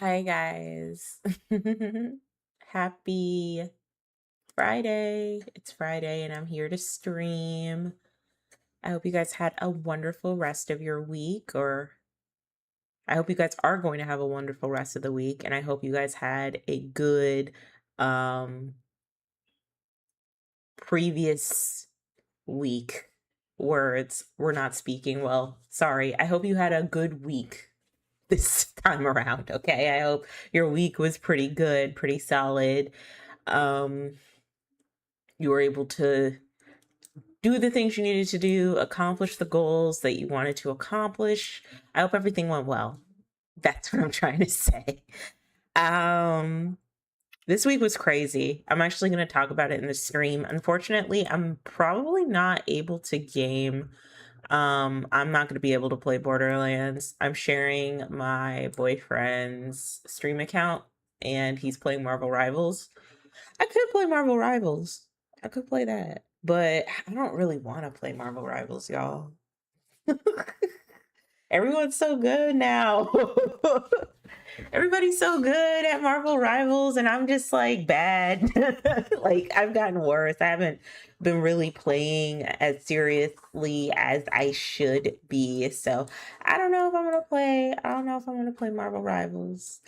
Hi, guys. Happy Friday. It's Friday, and I'm here to stream. I hope you guys had a wonderful rest of your week, or I hope you guys are going to have a wonderful rest of the week, and I hope you guys had a good um previous week. Words were not speaking well. Sorry. I hope you had a good week this time around, okay? I hope your week was pretty good, pretty solid. Um, you were able to do the things you needed to do, accomplish the goals that you wanted to accomplish. I hope everything went well. That's what I'm trying to say. Um, this week was crazy. I'm actually going to talk about it in the stream. Unfortunately, I'm probably not able to game. I'm not going to be able to play Borderlands. I'm sharing my boyfriend's stream account and he's playing Marvel Rivals. I could play Marvel Rivals. I could play that. But I don't really want to play Marvel Rivals, y'all. Everyone's so good now. Everybody's so good at Marvel Rivals, and I'm just like bad. Like, I've gotten worse. I haven't been really playing as seriously as I should be. So I don't know if I'm gonna play. I don't know if I'm gonna play Marvel Rivals.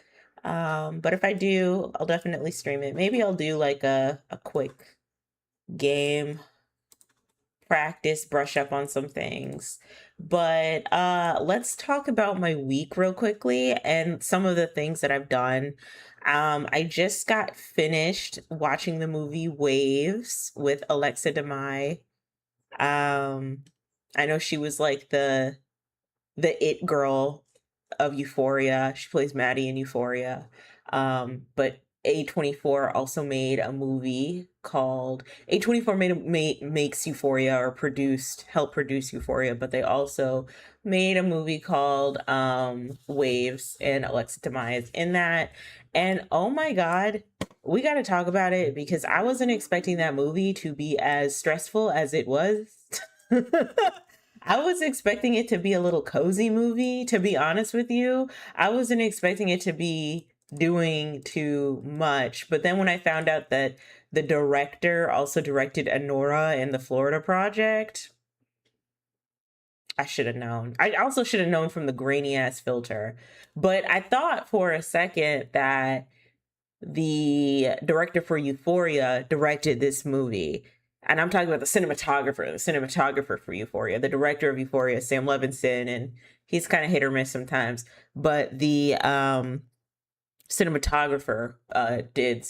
But if I do, I'll definitely stream it. Maybe I'll do like a quick game practice, brush up on some things. But let's talk about my week real quickly and some of the things that I've done. I just got finished watching the movie Waves with Alexa Demai. Um, I know she was like the it girl of Euphoria. She plays Maddie in Euphoria. But A24 also made a movie called A24 makes Euphoria or helped produce Euphoria, but they also made a movie called Waves, and Alexa Demai is in that. And oh my God, we got to talk about it because I wasn't expecting that movie to be as stressful as it was. I was expecting it to be a little cozy movie, to be honest with you. I wasn't expecting it to be doing too much. But then when I found out that the director also directed Anora in the Florida Project, I should have known. I also should have known from the grainy ass filter. But I thought for a second that the director for Euphoria directed this movie. And I'm talking about the cinematographer for Euphoria. The director of Euphoria, Sam Levinson, and he's kind of hit or miss sometimes. But the cinematographer did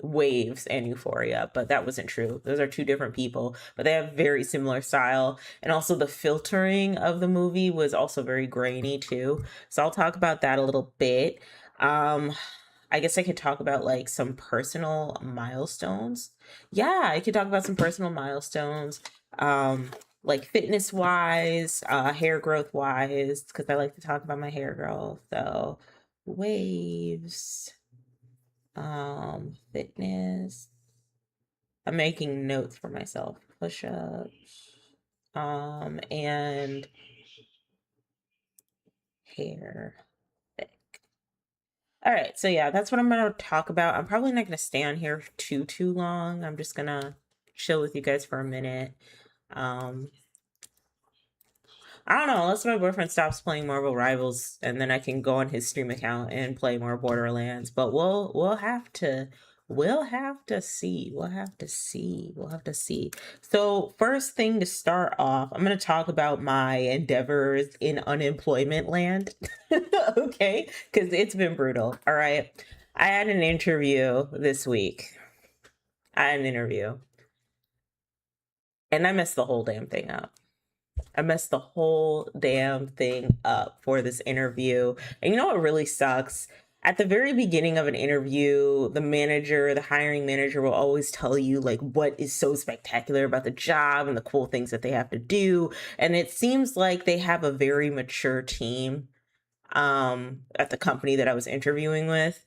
Waves and Euphoria, but that wasn't true. Those are two different people, but they have very similar style. And also the filtering of the movie was also very grainy too. So I'll talk about that a little bit. Um, I guess I could talk about like some personal milestones. Yeah, I could talk about some personal milestones. Like fitness wise, hair growth wise, because I like to talk about my hair growth. So waves, fitness. I'm making notes for myself. Push-ups, and hair. All right, so yeah, that's what I'm gonna talk about. I'm probably not gonna stay on here too long. I'm just gonna chill with you guys for a minute. Um, I don't know, unless my boyfriend stops playing Marvel Rivals, and then I can go on his stream account and play more Borderlands. But we'll have to see. We'll have to see. We'll have to see. So first thing to start off, I'm gonna talk about my endeavors in unemployment land. Okay, because it's been brutal. All right. I had an interview this week. I had an interview. And I messed the whole damn thing up. I messed the whole damn thing up for this interview. And you know what really sucks? At the very beginning of an interview, the hiring manager will always tell you like what is so spectacular about the job and the cool things that they have to do. And it seems like they have a very mature team at the company that I was interviewing with.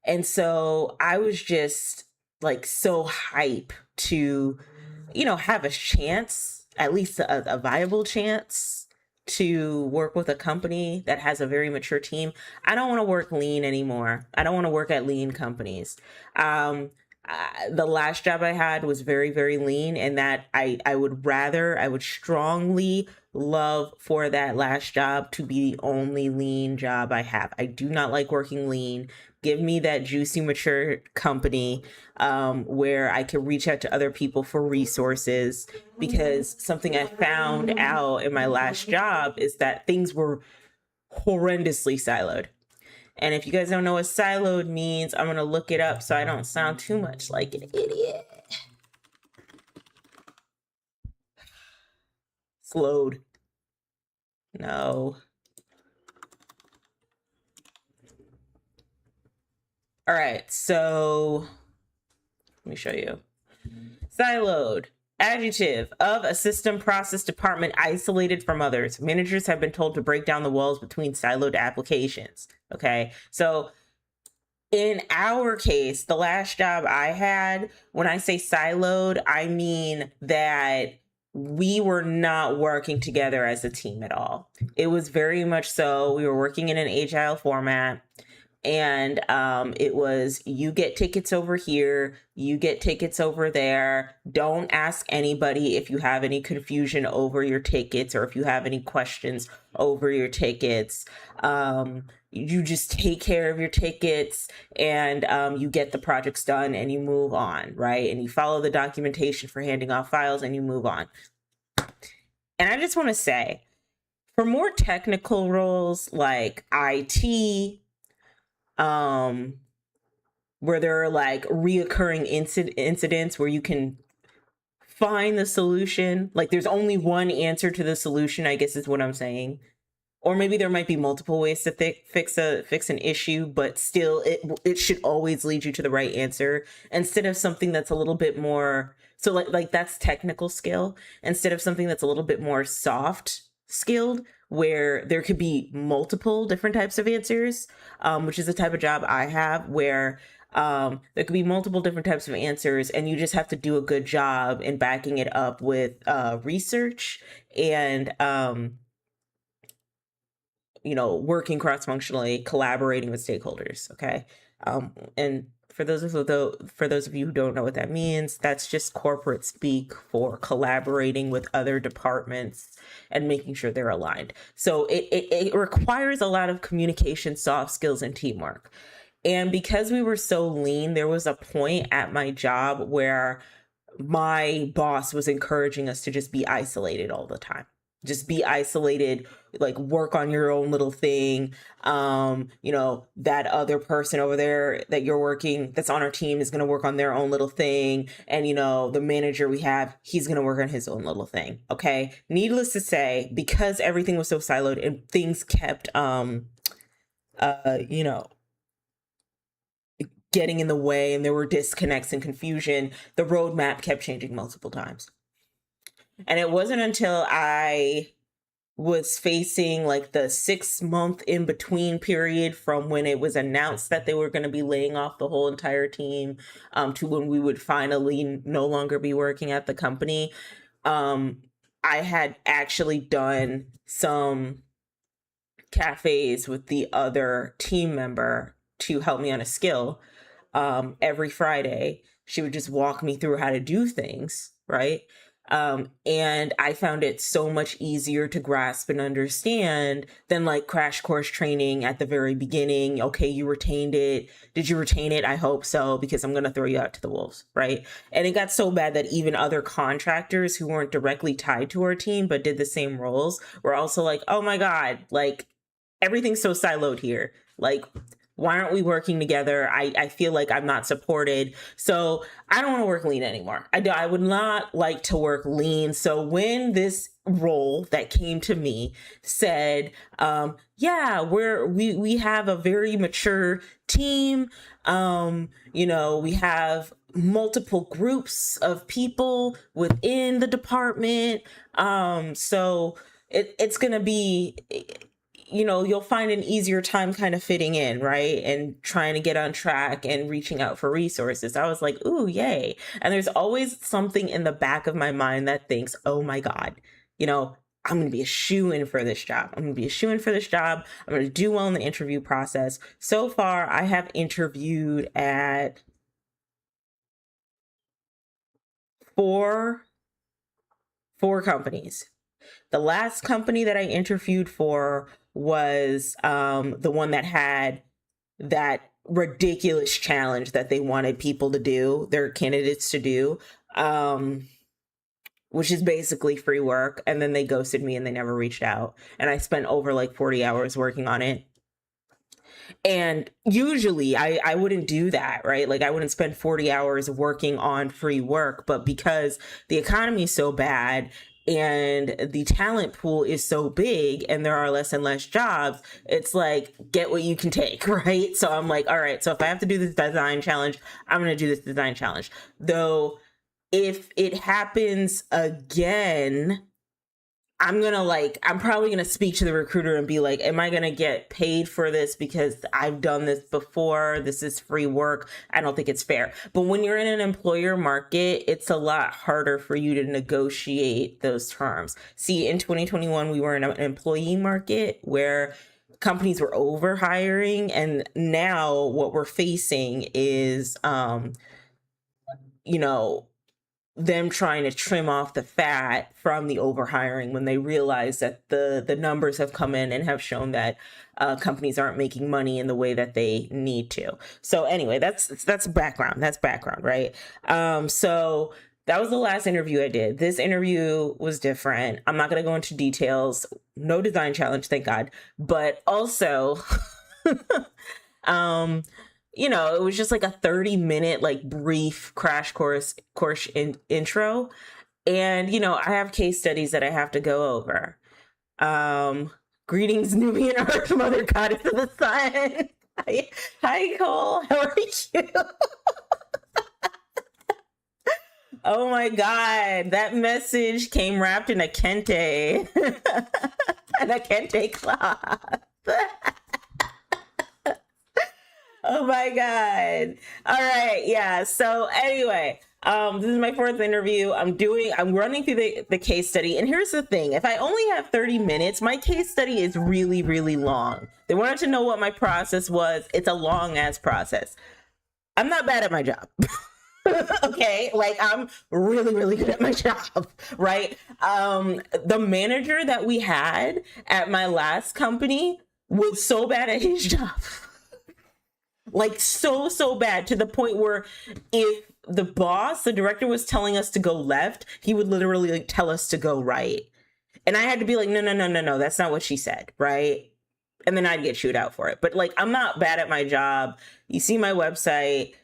And so I was just like so hype to, have a chance, at least a viable chance to work with a company that has a very mature team. I don't want to work lean anymore. I don't want to work at lean companies. The last job I had was very, very lean, and that I would strongly love for that last job to be the only lean job I have. I do not like working lean. Give me that juicy, mature company where I can reach out to other people for resources, because something I found out in my last job is that things were horrendously siloed. And if you guys don't know what siloed means, I'm going to look it up so I don't sound too much like an idiot. Slowed. No. All right, so let me show you. Siloed. Adjective, of a system, process, department isolated from others. Managers have been told to break down the walls between siloed applications. Okay, so in our case, the last job I had, when I say siloed, I mean that we were not working together as a team at all. It was very much so, we were working in an agile format. And it was, you get tickets over here, you get tickets over there. Don't ask anybody if you have any confusion over your tickets or if you have any questions over your tickets. You just take care of your tickets, and you get the projects done and you move on, right? And you follow the documentation for handing off files and you move on. And I just want to say, for more technical roles like IT, where there are like reoccurring incidents where you can find the solution, like there's only one answer to the solution, I guess is what I'm saying. Or maybe there might be multiple ways to fix an issue, but still it should always lead you to the right answer, instead of something that's a little bit more, so like that's technical skill, instead of something that's a little bit more soft skilled, where there could be multiple different types of answers, which is the type of job I have, where there could be multiple different types of answers, and you just have to do a good job in backing it up with research and working cross-functionally, collaborating with stakeholders. Okay, and for those of you who don't know what that means, that's just corporate speak for collaborating with other departments and making sure they're aligned. So it requires a lot of communication, soft skills, and teamwork. And because we were so lean, there was a point at my job where my boss was encouraging us to just be isolated all the time. Just be isolated, like work on your own little thing. That other person over there that you're working, that's on our team, is going to work on their own little thing. And, the manager we have, he's going to work on his own little thing. Okay. Needless to say, because everything was so siloed and things kept, getting in the way, and there were disconnects and confusion, the roadmap kept changing multiple times. And it wasn't until I was facing like the 6-month in between period from when it was announced that they were going to be laying off the whole entire team to when we would finally no longer be working at the company. I had actually done some cafes with the other team member to help me on a skill. Every Friday, she would just walk me through how to do things, right? And I found it so much easier to grasp and understand than like crash course training at the very beginning. Okay, you retained it. Did you retain it? I hope so, because I'm going to throw you out to the wolves, right? And it got so bad that even other contractors who weren't directly tied to our team but did the same roles were also like, oh my God, like everything's so siloed here. Like, why aren't we working together? I feel like I'm not supported. So I don't want to work lean anymore. I would not like to work lean. So when this role that came to me said, we have a very mature team. We have multiple groups of people within the department. So it's going to be, you'll find an easier time kind of fitting in, right? And trying to get on track and reaching out for resources. I was like, ooh, yay. And there's always something in the back of my mind that thinks, oh my God, I'm going to be a shoo-in for this job. I'm going to be a shoo-in for this job. I'm going to do well in the interview process. So far, I have interviewed at four companies. The last company that I interviewed for was the one that had that ridiculous challenge that they wanted people to do, their candidates to do, which is basically free work. And then they ghosted me and they never reached out. And I spent over like 40 hours working on it. And usually I wouldn't do that, right? Like I wouldn't spend 40 hours working on free work, but because the economy is so bad and the talent pool is so big and there are less and less jobs, it's like, get what you can take, right? So I'm like, all right, so if I have to do this design challenge, I'm going to do this design challenge. Though if it happens again, I'm probably going to speak to the recruiter and be like, am I going to get paid for this because I've done this before? This is free work. I don't think it's fair. But when you're in an employer market, it's a lot harder for you to negotiate those terms. See, in 2021, we were in an employee market where companies were over hiring. And now what we're facing is, them trying to trim off the fat from the overhiring when they realize that the numbers have come in and have shown that companies aren't making money in the way that they need to. So anyway, that's background. That's background, right? So that was the last interview I did. This interview was different. I'm not going to go into details. No design challenge, thank God. But also, it was just like a 30-minute, like brief crash course intro. And, I have case studies that I have to go over. Greetings, Nubian Earth, Mother Goddess of the Sun. Hi, Cole. How are you? Oh my God. That message came wrapped in a kente. And a kente cloth. Oh my God. All right. Yeah. So anyway, this is my fourth interview. I'm running through the case study. And here's the thing. If I only have 30 minutes, my case study is really, really long. They wanted to know what my process was. It's a long ass process. I'm not bad at my job. Okay. Like I'm really, really good at my job. Right. The manager that we had at my last company was so bad at his job. Like so bad, to the point where if the director was telling us to go left, he would literally tell us to go right. And I had to be like, no, that's not what she said, right? And then I'd get chewed out for it. But like, I'm not bad at my job. You see my website,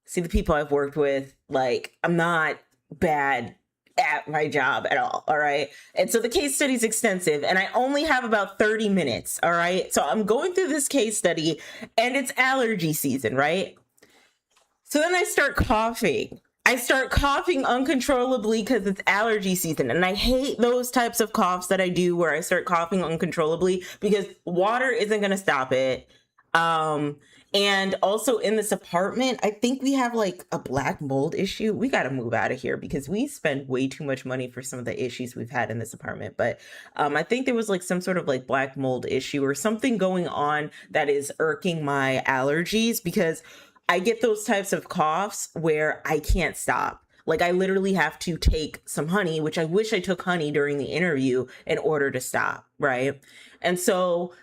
see the people I've worked with, like I'm not bad at my job at all. All right. And so the case study is extensive and I only have about 30 minutes. All right. So I'm going through this case study and it's allergy season, right? So then I start coughing. I start coughing uncontrollably because it's allergy season. And I hate those types of coughs that I do where I start coughing uncontrollably because water isn't going to stop it. And also in this apartment, I think we have like a black mold issue. We got to move out of here because we spend way too much money for some of the issues we've had in this apartment. But I think there was like some sort of like black mold issue or something going on that is irking my allergies because I get those types of coughs where I can't stop. Like I literally have to take some honey, which I wish I took honey during the interview in order to stop. Right. And so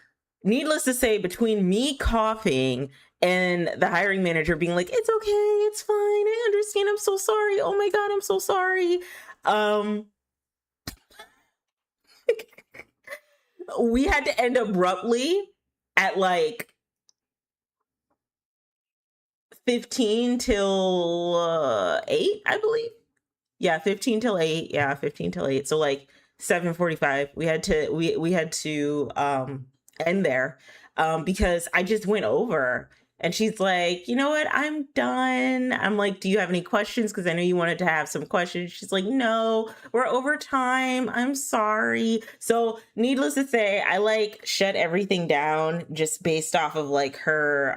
needless to say, between me coughing and the hiring manager being like, it's okay, it's fine, I understand, I'm so sorry, oh my God, I'm so sorry. We had to end abruptly at like 15 till 8, I believe. Yeah, 15 till 8. Yeah, 15 till 8. So like 7:45, we had to end there because I just went over And she's like, you know what? I'm done. I'm like, do you have any questions? Because I know you wanted to have some questions. She's like, no, we're over time. I'm sorry. So, needless to say, I like shut everything down just based off of like her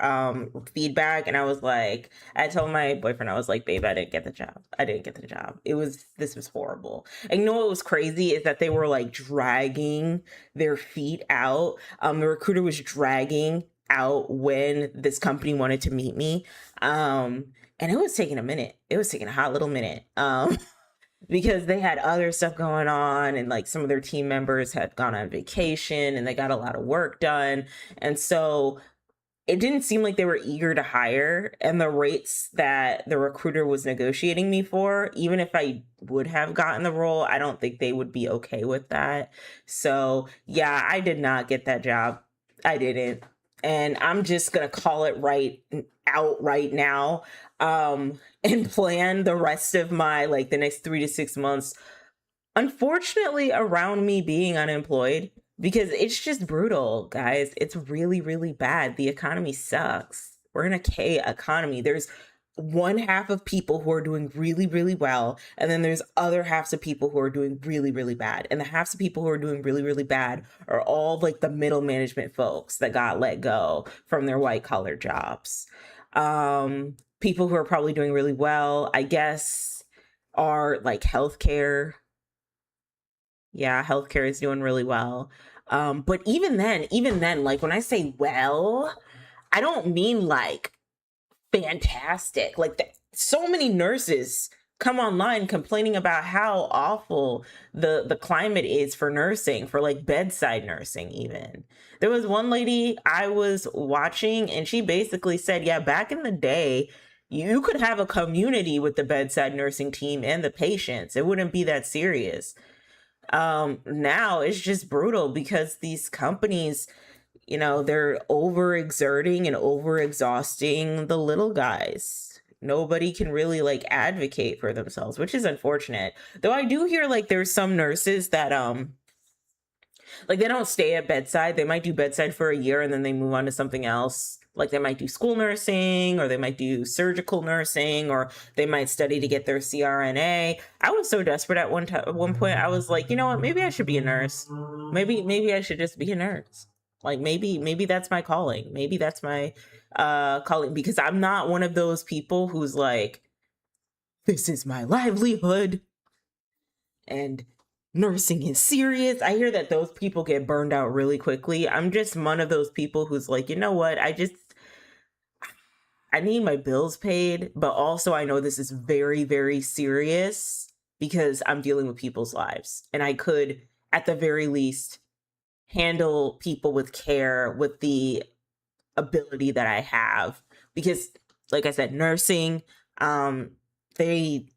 feedback. And I was like, I told my boyfriend, I was like, babe, I didn't get the job. I didn't get the job. This was horrible. And you know what was crazy is that they were like dragging their feet out. The recruiter was dragging out when this company wanted to meet me. And it was taking a minute. It was taking a hot little minute. Because they had other stuff going on, and like some of their team members had gone on vacation and they got a lot of work done. And so it didn't seem like they were eager to hire. And the rates that the recruiter was negotiating me for, even if I would have gotten the role, I don't think they would be okay with that. So yeah, I did not get that job. I didn't. And I'm just going to call it out right now, and plan the rest of my, like the next 3 to 6 months, unfortunately, around me being unemployed, because it's just brutal, guys. It's really, really bad. The economy sucks. We're in a K economy. There's one half of people who are doing really, really well, and then there's other halves of people who are doing really, really bad. And the halves of people who are doing really, really bad are all like the middle management folks that got let go from their white collar jobs. People who are probably doing really well, I guess, are like healthcare. Yeah, healthcare is doing really well. But even then, like when I say well, I don't mean like fantastic. Like so many nurses come online complaining about how awful the climate is for nursing, for like bedside nursing even. There was one lady I was watching and she basically said, yeah, back in the day, you could have a community with the bedside nursing team and the patients. It wouldn't be that serious. Now it's just brutal because these companies, you know, they're overexerting and overexhausting the little guys. Nobody can really like advocate for themselves, which is unfortunate. Though I do hear like there's some nurses that like they don't stay at bedside. They might do bedside for a year and then they move on to something else. Like they might do school nursing, or they might do surgical nursing, or they might study to get their CRNA. I was so desperate at one point. I was like, you know what? Maybe I should be a nurse. Maybe I should just be a nurse. Like maybe that's my calling. Maybe that's my calling, because I'm not one of those people who's like, this is my livelihood and nursing is serious. I hear that those people get burned out really quickly. I'm just one of those people who's like, you know what? I need my bills paid, but also I know this is very, very serious because I'm dealing with people's lives. And I could, at the very least, handle people with care, with the ability that I have. Because, like I said, nursing, they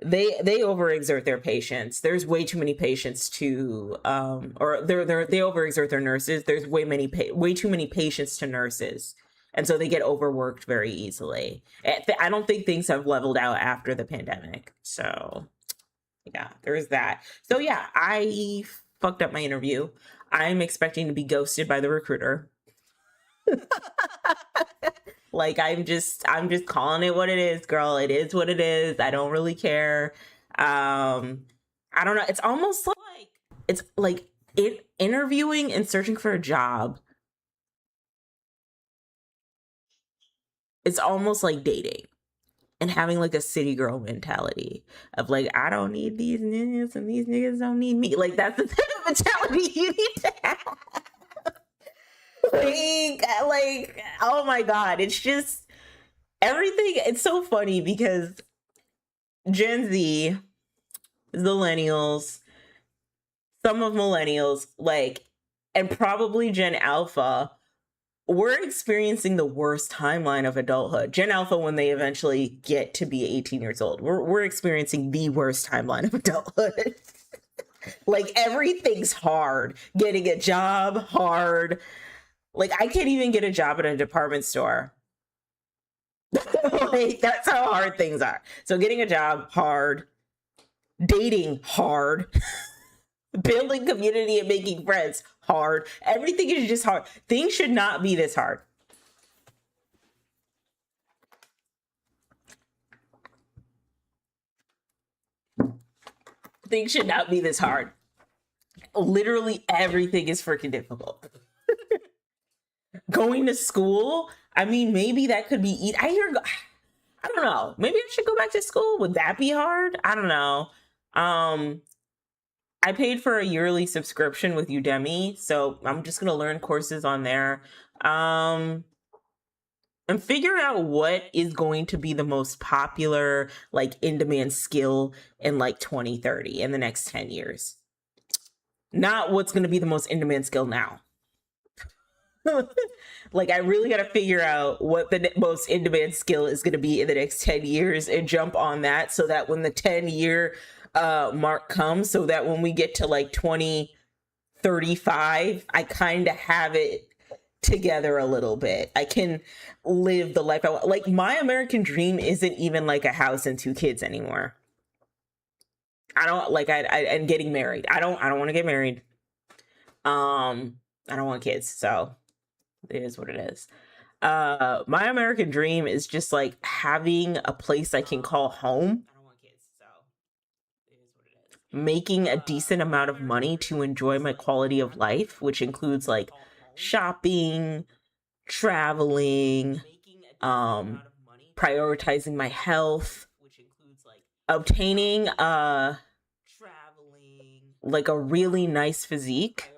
overexert their patients. There's way too many patients to or they overexert their nurses. There's way too many patients to nurses, and so they get overworked very easily. I don't think things have leveled out after the pandemic. So yeah, there's that. So yeah, I fucked up my interview. I'm expecting to be ghosted by the recruiter. Like I'm just calling it what it is, girl. It is what it is. I don't really care. I don't know. It's like interviewing and searching for a job. It's almost like dating and having like a city girl mentality of like, I don't need these niggas and these niggas don't need me. Like that's the type of mentality you need to have. Like, oh my God, it's just everything. It's so funny because Gen Z, millennials, some of millennials, like, and probably Gen Alpha, we're experiencing the worst timeline of adulthood. Gen Alpha, when they eventually get to be 18 years old, we're experiencing the worst timeline of adulthood. Like everything's hard. Getting a job, hard. Like, I can't even get a job at a department store. Like, that's how hard things are. So getting a job, hard. Dating, hard. Building community and making friends, hard. Everything is just hard. Things should not be this hard. Things should not be this hard. Literally everything is freaking difficult. Going to school, I mean, maybe that could be I don't know. Maybe I should go back to school. Would that be hard? I don't know. I paid for a yearly subscription with Udemy, so I'm just gonna learn courses on there. And figure out what is going to be the most popular, like, in-demand skill in like 2030 in the next 10 years. Not what's going to be the most in-demand skill now. Like, I really got to figure out what the most in-demand skill is going to be in the next 10 years and jump on that, so that when the 10-year mark comes, so that when we get to like 2035, I kind of have it together a little bit. I can live the life I want. Like, my American dream isn't even like a house and 2 kids anymore. I don't like and getting married. I don't want to get married. I don't want kids, so it is what it is. My American dream is just like having a place I can call home. I don't want kids, so it is what it is. Making a decent amount of money to enjoy my quality of life, which includes like shopping, traveling, prioritizing my health, obtaining like a really nice physique,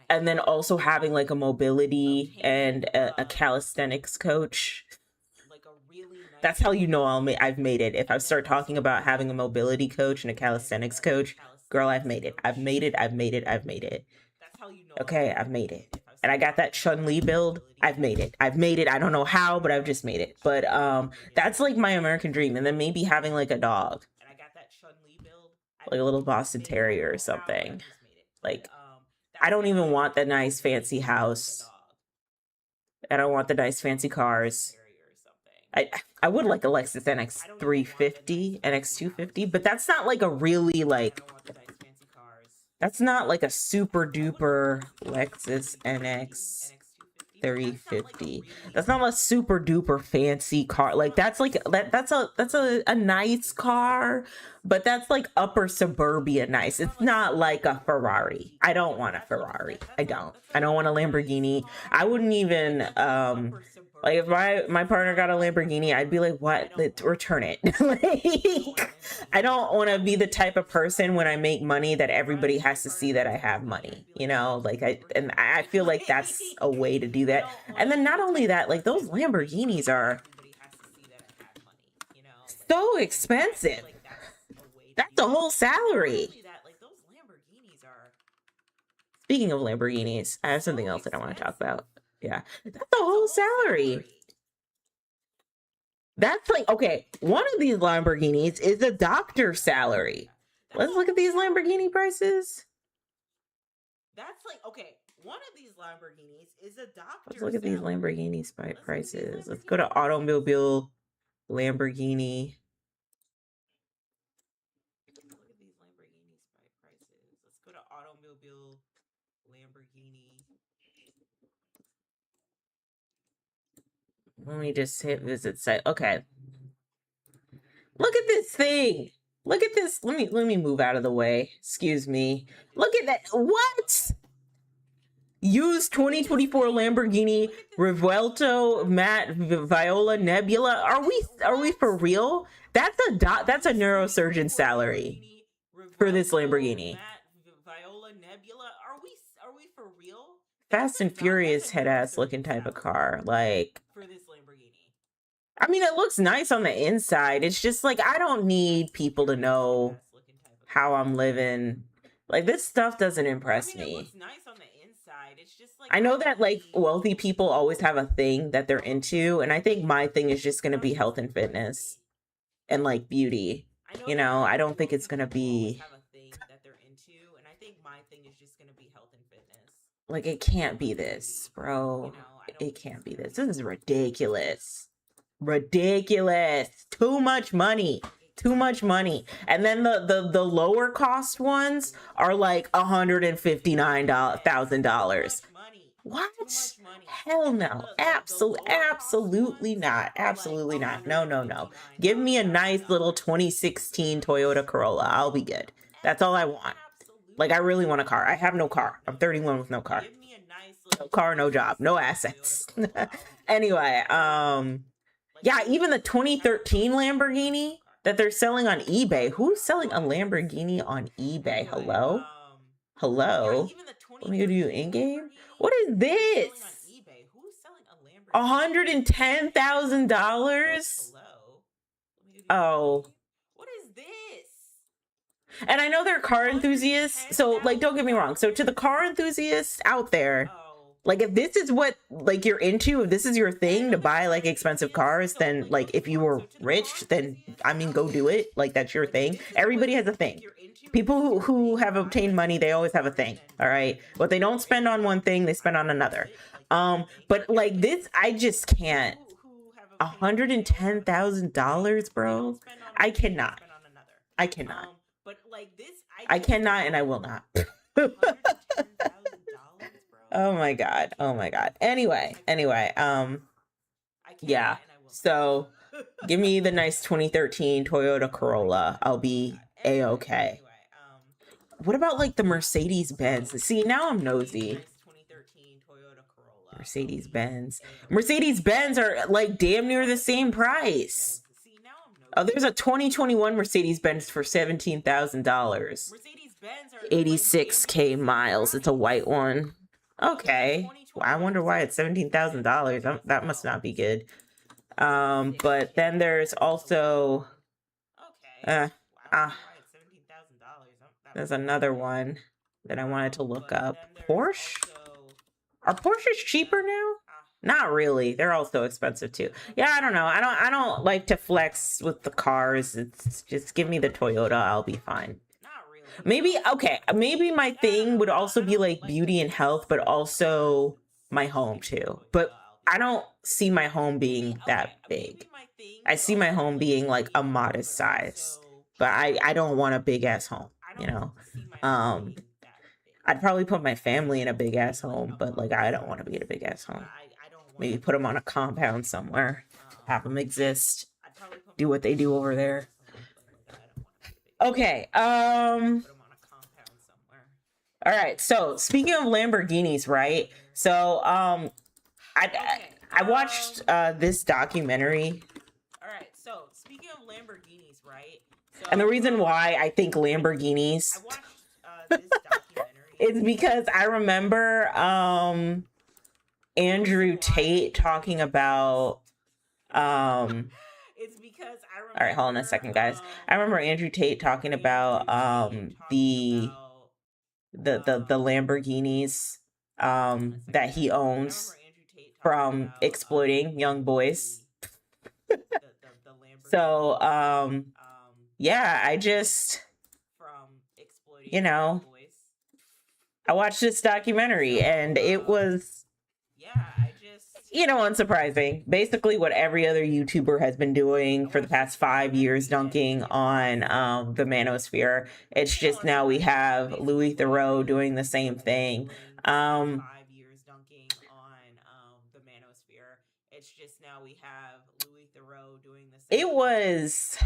and then also having like a mobility and a calisthenics coach. That's how you know I've made it. If I start talking about having a mobility coach and a calisthenics coach, girl, I've made it. I've made it. I've made it. I've made it. Okay, I've made it. And I got that Chun-Li build. I've made it. I've made it. I don't know how, but I've just made it. But that's like my American dream. And then maybe having like a dog. Like a little Boston Terrier or something. Like, I don't even want the nice fancy house. I don't want the nice fancy cars. I would like a Lexus NX 350, NX 250, but that's not like a really like, that's not like a super duper Lexus NX 350. That's not a super duper fancy car. Like, that's like that's a nice car, but that's like upper suburbia nice. It's not like a Ferrari. I don't want a Ferrari. I don't want a Lamborghini. I wouldn't even like, if my partner got a Lamborghini, I'd be like, what? Return it. Like, I don't want to be the type of person when I make money that everybody has to see that I have money, you know? Like, I feel like that's a way to do that. And then not only that, like, those Lamborghinis are so expensive. That's a whole salary. Speaking of Lamborghinis, I have something else that I want to talk about. Yeah, that's a whole salary. That's like, okay, one of these Lamborghinis is a doctor's salary. Let's look at these Lamborghini prices. That's like, okay, one of these Lamborghinis is a doctor's Let's look at these Lamborghini prices. Let's go to Automobile Lamborghini. Look at these Lamborghini prices. Let's go to Automobile Lamborghini. Let me just hit visit site. Okay. Look at this thing. Look at this. Let me move out of the way. Excuse me. Look at that. What? Used 2024 Lamborghini Revuelto Matte Viola Nebula. Are we for real? That's a neurosurgeon salary for this Lamborghini. Viola Nebula. Are we for real? Fast and Furious head ass looking type of car. Like, for this Lamborghini. I mean, it looks nice on the inside. It's just like, I don't need people to know how I'm living. Like, this stuff doesn't impress me. It looks nice on the inside. It's just like, I know that like wealthy people always have a thing that they're into, and I think my thing is just going to be health and fitness and like beauty. You know, I don't think it's going to be like, it can't be this, bro. It can't be this. This is ridiculous. Ridiculous. Too much money. Too much money. And then the lower cost ones are like $159,000. What? Hell no. Absolutely not. Absolutely not. No. Give me a nice little 2016 Toyota Corolla. I'll be good. That's all I want. Like, I really want a car. I have no car. I'm 31 with no car. No car, no job, no assets. Anyway, yeah, even the 2013 Lamborghini that they're selling on eBay. Who's selling a Lamborghini on eBay? Hello? Hello? Let me go to you in-game. What is this? $110,000? Oh. What is this? And I know they're car enthusiasts, so like, don't get me wrong. So to the car enthusiasts out there, like, if this is what like you're into, if this is your thing to buy like expensive cars, then like, if you were rich, then I mean, go do it. Like, that's your thing. Everybody has a thing. People who have obtained money, they always have a thing. All right. What they don't spend on one thing, they spend on another. But like this, I just can't. $110,000, bro. I cannot. I cannot. I cannot, and I will not. Oh my god. Oh my god. Anyway. Yeah. So give me the nice 2013 Toyota Corolla. I'll be a-okay. What about like the Mercedes-Benz? See, now I'm nosy. Mercedes-Benz. Mercedes-Benz are like damn near the same price. Oh, there's a 2021 Mercedes-Benz for $17,000. 86K miles. It's a white one. Okay. Well, I wonder why it's $17,000. That must not be good. But then there's also there's another one that I wanted to look up. Porsche? Are Porsches cheaper now? Not really. They're also expensive too. Yeah, I don't know. I don't like to flex with the cars. It's just give me the Toyota. I'll be fine. Maybe, okay, maybe my thing would also be like beauty and health, but also my home too. But I don't see my home being that big. I see my home being like a modest size, but I don't want a big ass home, you know? I'd probably put my family in a big ass home, but like, I don't want to be in a big ass home. Maybe put them on a compound somewhere, have them exist, do what they do over there. Okay. All right. So speaking of Lamborghinis, right? So I watched this documentary. All right. So speaking of Lamborghinis, right? And the reason why I think Lamborghinis this documentary is because I remember Andrew Tate talking about it's because I remember, all right, hold on a second, guys. I remember Andrew Tate talking about the Lamborghinis that he owns from exploiting young boys. So yeah, I just, you know, I watched this documentary and it was, you know, unsurprising. Basically what every other YouTuber has been doing for the past 5 years, dunking on the manosphere. It's just now we have Louis Theroux doing the same thing. It was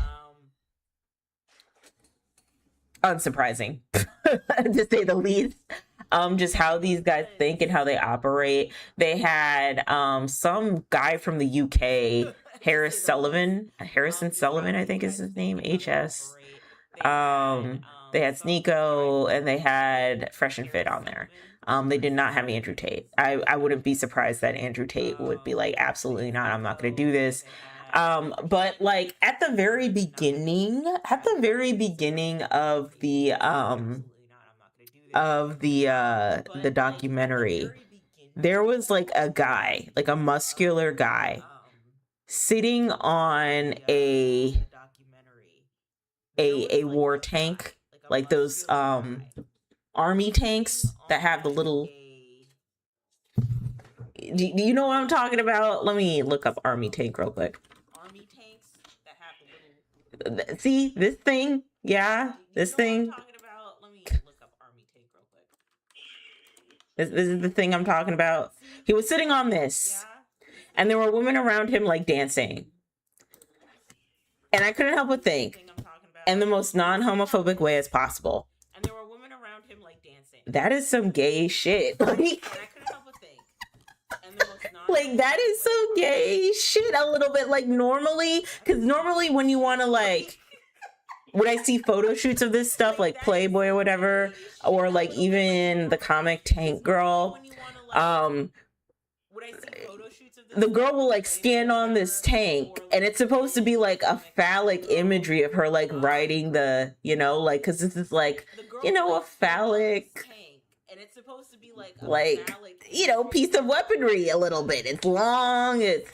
unsurprising, to say the least. Just how these guys think and how they operate. They had some guy from the UK, Harrison Sullivan, I think is his name, HS. They had Sneeko and they had Fresh and Fit on there. They did not have Andrew Tate. I wouldn't be surprised that Andrew Tate would be like, absolutely not, I'm not going to do this. But like at the very beginning of the documentary, there was like a guy, like a muscular guy, sitting on a war tank, like those army tanks that have the little, do you know what I'm talking about? Let me look up army tank real quick. See this thing? Yeah, this thing. This is the thing I'm talking about. He was sitting on this, and there were women around him like dancing. And I couldn't help but think, in the most non-homophobic way as possible. And there were women around him like dancing. That is some gay shit. Like, and I couldn't help but think. And the most like, that is some gay shit a little bit. Like, normally, because normally when you want to, like, when I see photo shoots of this stuff, like Playboy or whatever, or like even the comic Tank Girl, the girl will like stand on this tank and it's supposed to be like a phallic imagery of her like riding the, you know, like, because this is like, you know, a phallic, and it's supposed to be like, you know, piece of weaponry a little bit. It's long, it's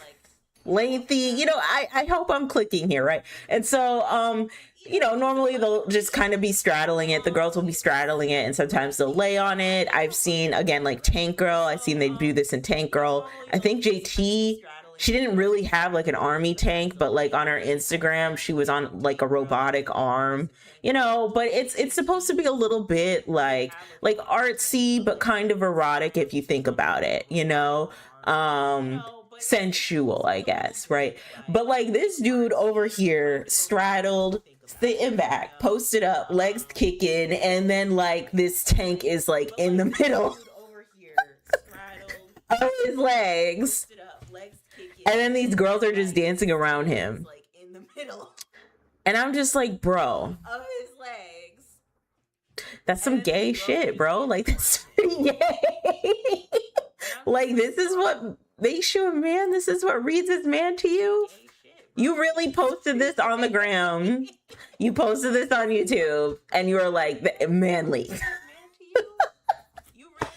lengthy, you know. I hope I'm clicking here, right? And so you know, normally they'll just kind of be straddling it. The girls will be straddling it, and sometimes they'll lay on it. I've seen, again, like Tank Girl. I've seen they do this in Tank Girl. I think JT, she didn't really have like an army tank, but like on her Instagram, she was on like a robotic arm, you know. But it's supposed to be a little bit like artsy, but kind of erotic if you think about it, you know. Sensual, I guess, right? But like this dude over here straddled, sitting back, posted up, legs kicking, and then like this tank is like in the middle of his legs, and then these girls are just dancing around him, and I'm just like, bro, that's some gay shit, bro. Like, that's gay. Like, this is what makes you a man? This is what reads as man to you? You really posted this on the gram. You posted this on YouTube, and you were like, manly.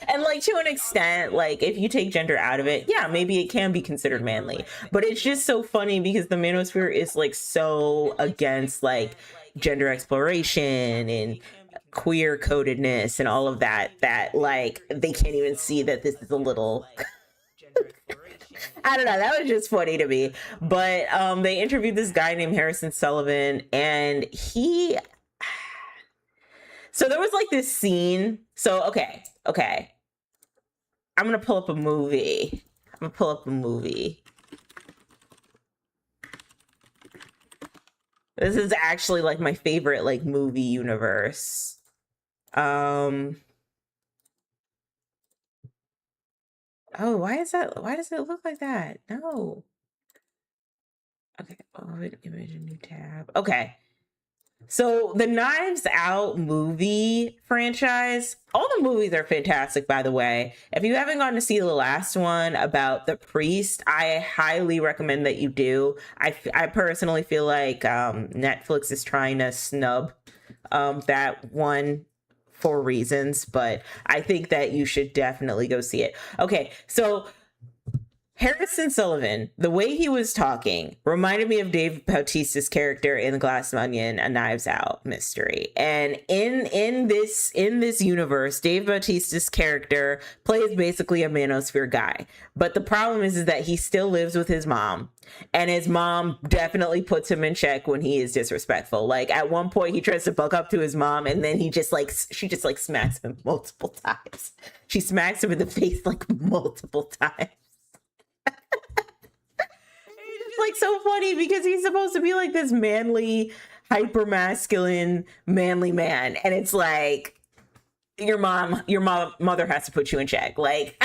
And like, to an extent, like, if you take gender out of it, yeah, maybe it can be considered manly. But it's just so funny because the manosphere is like so against like gender exploration and queer codedness and all of that, that like they can't even see that this is a little I don't know, that was just funny to me. But they interviewed this guy named Harrison Sullivan, and so there was like this scene. So okay, I'm gonna pull up a movie. This is actually like my favorite like movie universe. Oh, why does it look like that? No. Okay, open image, a new tab. Okay. So the Knives Out movie franchise, all the movies are fantastic, by the way. If you haven't gone to see the last one about the priest, I highly recommend that you do. I personally feel like Netflix is trying to snub that one for reasons, but I think that you should definitely go see it. Okay, so Harrison Sullivan, the way he was talking reminded me of Dave Bautista's character in The Glass Onion, A Knives Out mystery. And in this universe, Dave Bautista's character plays basically a manosphere guy. But the problem is that he still lives with his mom, and his mom definitely puts him in check when he is disrespectful. Like, at one point he tries to buck up to his mom, and then she just like smacks him multiple times. She smacks him in the face like multiple times. Like, so funny because he's supposed to be like this manly, hyper masculine, manly man, and it's like your mother has to put you in check, like.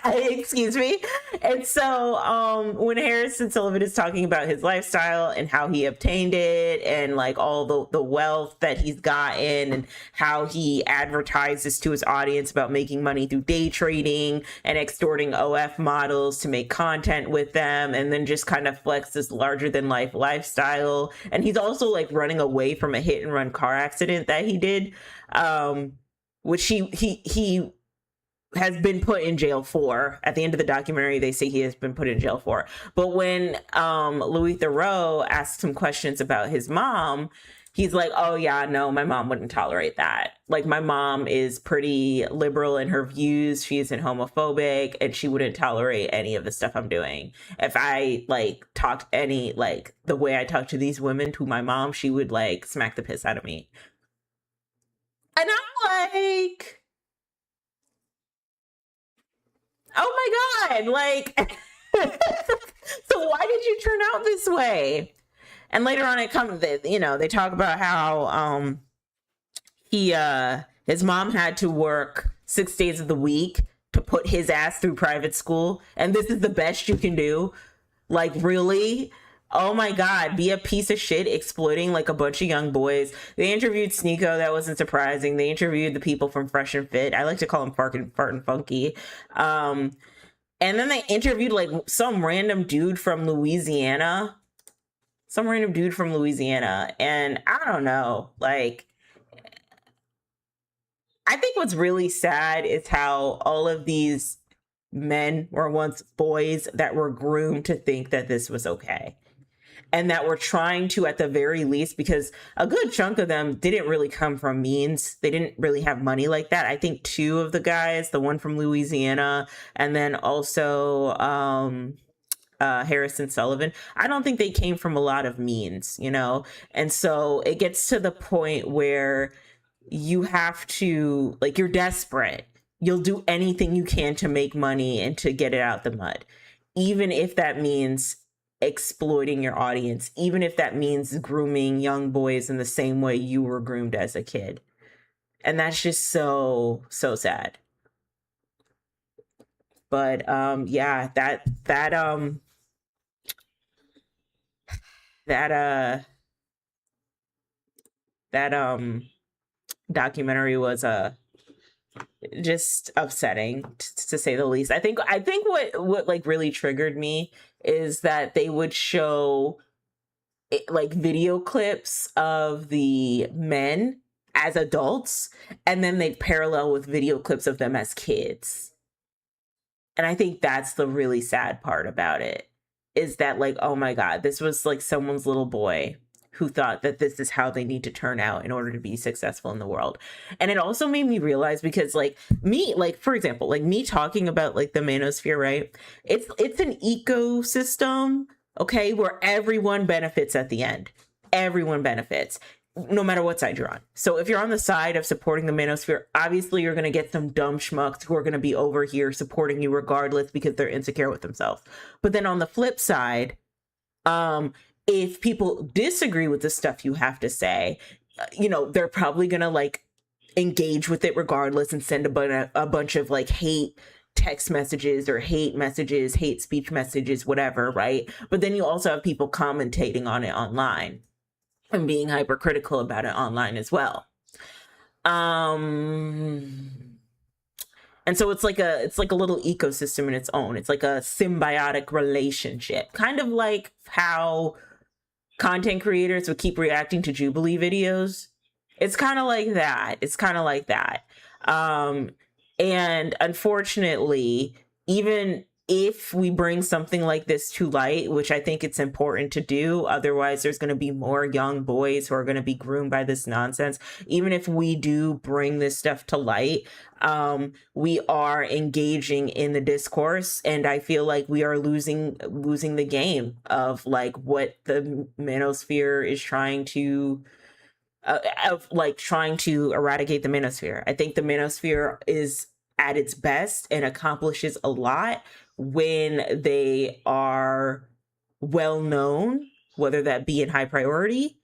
Excuse me. And so when Harrison Sullivan is talking about his lifestyle and how he obtained it, and like all the wealth that he's gotten, and how he advertises to his audience about making money through day trading and extorting OF models to make content with them, and then just kind of flex this larger than life lifestyle. And he's also like running away from a hit and run car accident that he did, which he has been put in jail for. At the end of the documentary, they say he has been put in jail for. But when Louis Theroux asked him questions about his mom, he's like, oh yeah, no, my mom wouldn't tolerate that. Like, my mom is pretty liberal in her views. She isn't homophobic, and she wouldn't tolerate any of the stuff I'm doing. If I like talked any, like the way I talk to these women to my mom, she would like smack the piss out of me. And I'm like, oh my God, like, so why did you turn out this way? And later on, it comes, you know, they talk about how he his mom had to work 6 days of the week to put his ass through private school, and this is the best you can do. Like, really? Oh my god, be a piece of shit exploiting like a bunch of young boys. They interviewed Sneeko, that wasn't surprising. They interviewed the people from Fresh and Fit. I like to call them Fart and Funky. And then they interviewed like some random dude from Louisiana. And I don't know, like, I think what's really sad is how all of these men were once boys that were groomed to think that this was okay. And that were trying to, at the very least, because a good chunk of them didn't really come from means. They didn't really have money like that. I think two of the guys, the one from Louisiana, and then also Harrison Sullivan, I don't think they came from a lot of means, you know? And so it gets to the point where you have to, like, you're desperate. You'll do anything you can to make money and to get it out the mud, even if that means exploiting your audience, even if that means grooming young boys in the same way you were groomed as a kid. And that's just so sad. But yeah, that documentary was just upsetting, to say the least. I think what like really triggered me is that they would show like video clips of the men as adults, and then they'd parallel with video clips of them as kids. And I think that's the really sad part about it, is that, like, oh my God, this was like someone's little boy who thought that this is how they need to turn out in order to be successful in the world. And it also made me realize, because like me, like, for example, like me talking about like the manosphere, right? It's an ecosystem, okay, where everyone benefits at the end. Everyone benefits, no matter what side you're on. So if you're on the side of supporting the manosphere, obviously you're going to get some dumb schmucks who are going to be over here supporting you regardless because they're insecure with themselves. But then on the flip side, if people disagree with the stuff you have to say, you know, they're probably going to like engage with it regardless and send a bunch of like hate text messages or hate messages, hate speech messages, whatever, right? But then you also have people commentating on it online and being hypercritical about it online as well. And so it's like a little ecosystem in its own. It's like a symbiotic relationship, kind of like how content creators would keep reacting to Jubilee videos. It's kind of like that. And unfortunately, even if we bring something like this to light, which I think it's important to do, otherwise there's going to be more young boys who are going to be groomed by this nonsense. Even if we do bring this stuff to light, we are engaging in the discourse, and I feel like we are losing the game of like what the manosphere is trying to trying to eradicate the manosphere. I think the manosphere is at its best and accomplishes a lot when they are well known, whether that be in high priority,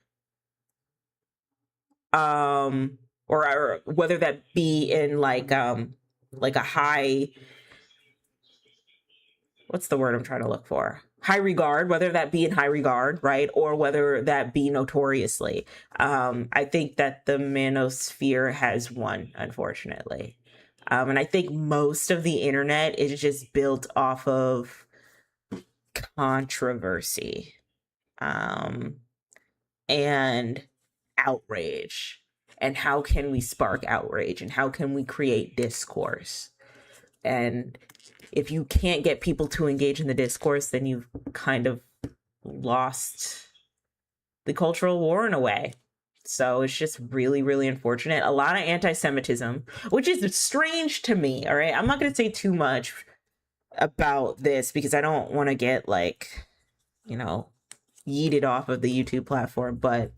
or whether that be in like a high, what's the word I'm trying to look for? High regard, whether that be in high regard, right? Or whether that be notoriously. I think that the manosphere has won, unfortunately. And I think most of the internet is just built off of controversy, and outrage. And how can we spark outrage? And how can we create discourse? And if you can't get people to engage in the discourse, then you've kind of lost the cultural war in a way. So it's just really, really unfortunate. A lot of anti-Semitism, which is strange to me, all right? I'm not going to say too much about this because I don't want to get, like, you know, yeeted off of the YouTube platform, but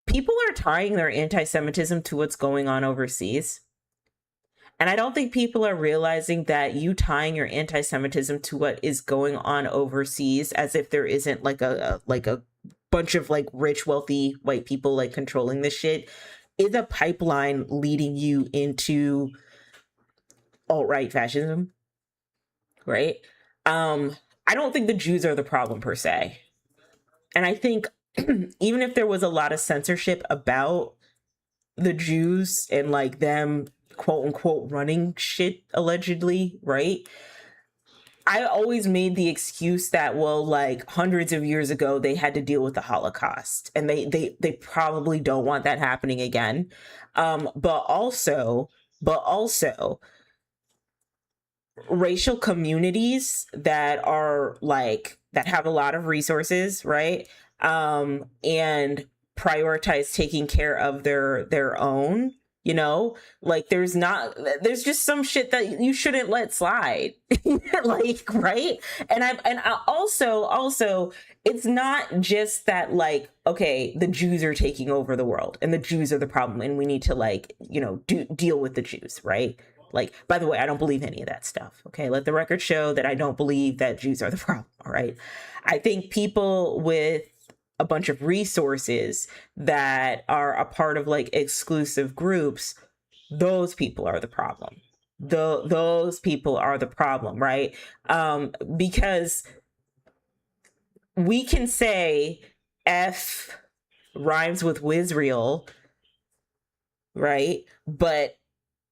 people are tying their anti-Semitism to what's going on overseas. And I don't think people are realizing that you tying your anti-Semitism to what is going on overseas, as if there isn't like a bunch of like rich, wealthy white people like controlling this shit, is a pipeline leading you into alt-right fascism, right? I don't think the Jews are the problem per se. And I think even if there was a lot of censorship about the Jews and like them quote unquote running shit allegedly, right? I always made the excuse that, well, like hundreds of years ago, they had to deal with the Holocaust, and they probably don't want that happening again. But also, racial communities that are like that have a lot of resources, right? And prioritize taking care of their own, you know, like there's just some shit that you shouldn't let slide. Like, right? And I also it's not just that like, okay, the Jews are taking over the world and the Jews are the problem and we need to like, you know, deal with the Jews, right? Like, by the way, I don't believe any of that stuff. Okay, let the record show that I don't believe that Jews are the problem. All right. I think people with a bunch of resources that are a part of like exclusive groups, those people are the problem. Those people are the problem, right? Because we can say F rhymes with Wisrael, right? But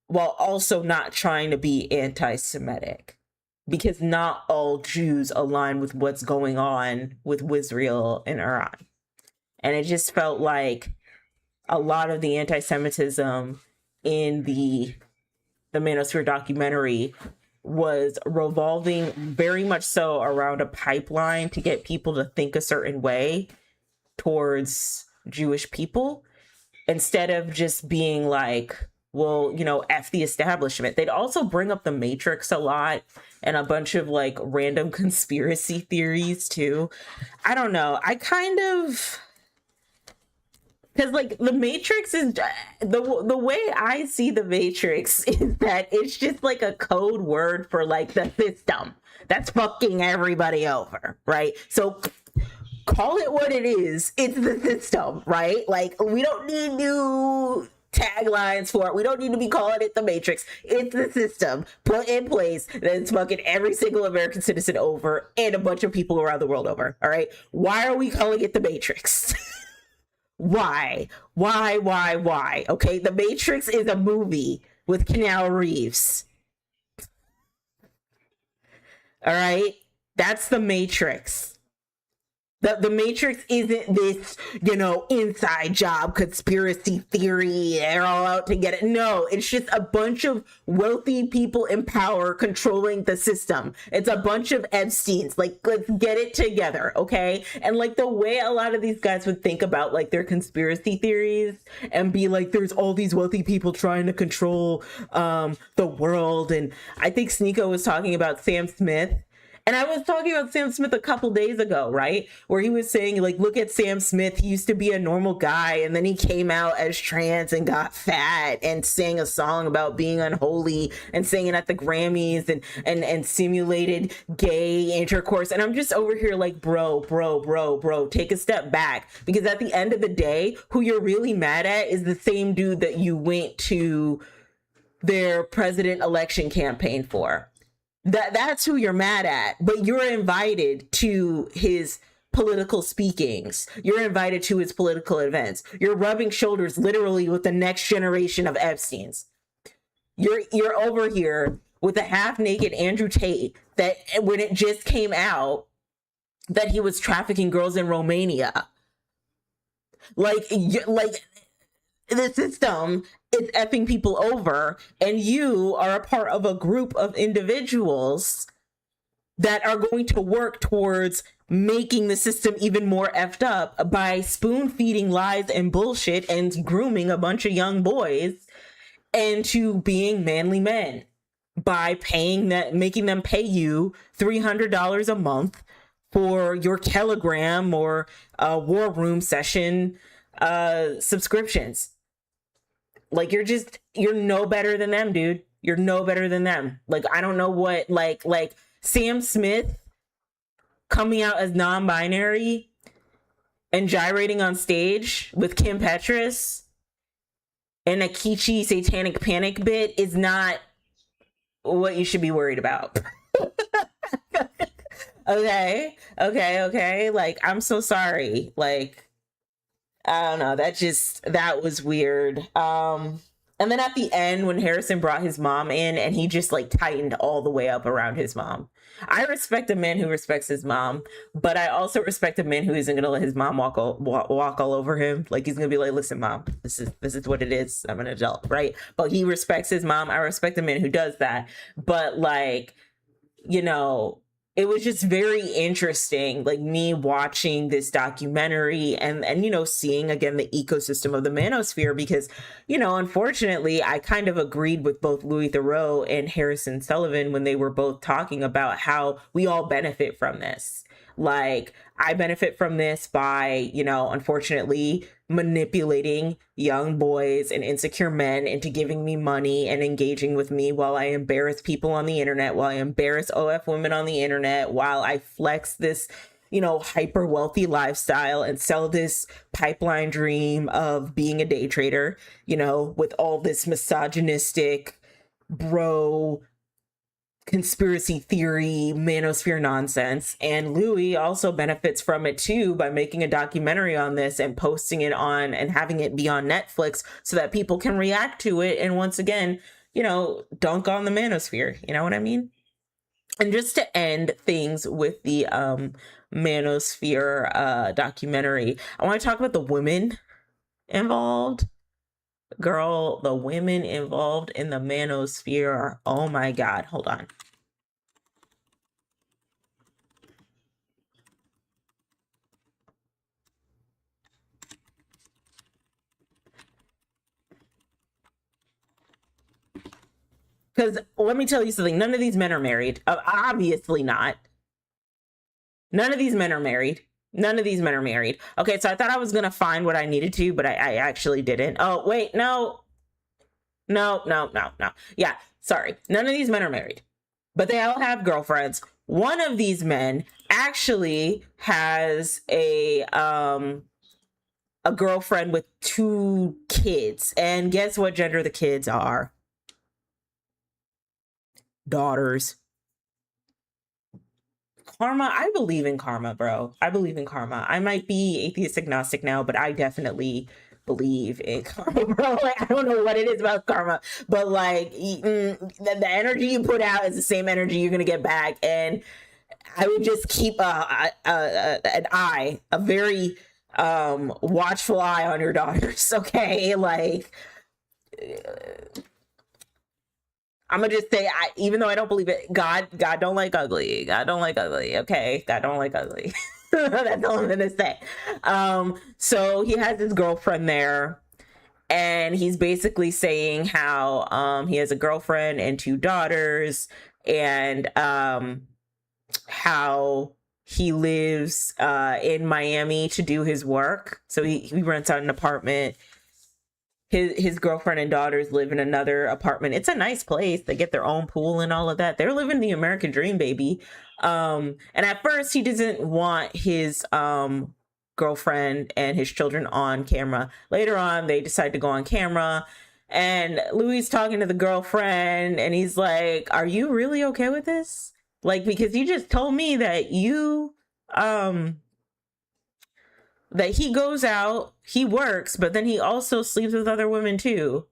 while also not trying to be anti-Semitic, because not all Jews align with what's going on with Wisrael and Iran. And it just felt like a lot of the anti-Semitism in the Manosphere documentary was revolving very much so around a pipeline to get people to think a certain way towards Jewish people, instead of just being like, well, you know, F the establishment. They'd also bring up the Matrix a lot and a bunch of like random conspiracy theories too. I don't know. I kind of, because like the Matrix is the way I see the Matrix is that it's just like a code word for like the system that's fucking everybody over, right? So call it what it is. It's the system, right? Like we don't need new taglines for it. We don't need to be calling it the Matrix. It's the system put in place that's fucking every single American citizen over and a bunch of people around the world over. All right. Why are we calling it the Matrix? Why? Okay. The Matrix is a movie with Keanu Reeves. All right. That's the Matrix. The Matrix isn't this, you know, inside job conspiracy theory. They're all out to get it. No, it's just a bunch of wealthy people in power controlling the system. It's a bunch of Epsteins. Like, let's get it together, okay? And like the way a lot of these guys would think about like their conspiracy theories and be like, there's all these wealthy people trying to control the world. And I think Sneeko was talking about Sam Smith. And I was talking about Sam Smith a couple days ago, right? Where he was saying, like, look at Sam Smith. He used to be a normal guy, and then he came out as trans and got fat and sang a song about being unholy and singing at the Grammys and simulated gay intercourse. And I'm just over here like, bro, take a step back. Because at the end of the day, who you're really mad at is the same dude that you went to their president election campaign for. That's who you're mad at, but you're invited to his political speakings. You're invited to his political events. You're rubbing shoulders literally with the next generation of Epsteins. You're over here with a half-naked Andrew Tate that when it just came out that he was trafficking girls in Romania. Like the system is effing people over, and you are a part of a group of individuals that are going to work towards making the system even more effed up by spoon feeding lies and bullshit and grooming a bunch of young boys into being manly men by making them pay you $300 a month for your Telegram or War Room session subscriptions. Like, you're no better than them, dude. You're no better than them. Like, I don't know what, like Sam Smith coming out as non-binary and gyrating on stage with Kim Petras and a Kichi satanic panic bit is not what you should be worried about. Okay. Like, I'm so sorry. Like, I don't know. That was weird. And then at the end, when Harrison brought his mom in and he just like tightened all the way up around his mom. I respect a man who respects his mom, but I also respect a man who isn't gonna let his mom walk all over him. Like, he's gonna be like, listen, mom, this is what it is. I'm an adult, right? But he respects his mom. I respect a man who does that. But like, you know, it was just very interesting, like me watching this documentary and you know, seeing again the ecosystem of the manosphere, because, you know, unfortunately, I kind of agreed with both Louis Theroux and Harrison Sullivan when they were both talking about how we all benefit from this. Like, I benefit from this by, you know, unfortunately manipulating young boys and insecure men into giving me money and engaging with me while I embarrass people on the internet, while I embarrass OF women on the internet, while I flex this, you know, hyper wealthy lifestyle and sell this pipeline dream of being a day trader, you know, with all this misogynistic bro conspiracy theory manosphere nonsense. And Louis also benefits from it too by making a documentary on this and posting it on and having it be on Netflix so that people can react to it and once again, you know, dunk on the manosphere. You know what I mean? And just to end things with the manosphere documentary, I want to talk about the women involved. Girl, the women involved in the manosphere are, oh my God, hold on. Because let me tell you something, none of these men are married. Obviously not. None of these men are married. None of these men are married. Okay, so I thought I was going to find what I needed to, but I actually didn't. Oh, wait, no. No. Yeah, sorry. None of these men are married, but they all have girlfriends. One of these men actually has a girlfriend with 2 kids. And guess what gender the kids are? Daughters. Karma, I believe in karma, bro. I believe in karma. I might be atheist agnostic now, but I definitely believe in karma, bro. Like, I don't know what it is about karma, but like the energy you put out is the same energy you're gonna get back. And I would just keep a very watchful eye on your daughters. Okay, like, I'm gonna just say, even though I don't believe it, God don't like ugly. God don't like ugly. Okay, God don't like ugly. That's all I'm gonna say. So he has his girlfriend there, and he's basically saying how he has a girlfriend and 2 daughters, and how he lives in Miami to do his work. So he rents out an apartment. His girlfriend and daughters live in another apartment. It's a nice place. They get their own pool and all of that. They're living the American dream, baby. And at first he doesn't want his girlfriend and his children on camera. Later on, they decide to go on camera. And Louis talking to the girlfriend, and he's like, "Are you really okay with this? Like, because you just told me that you that he goes out, he works, but then he also sleeps with other women too.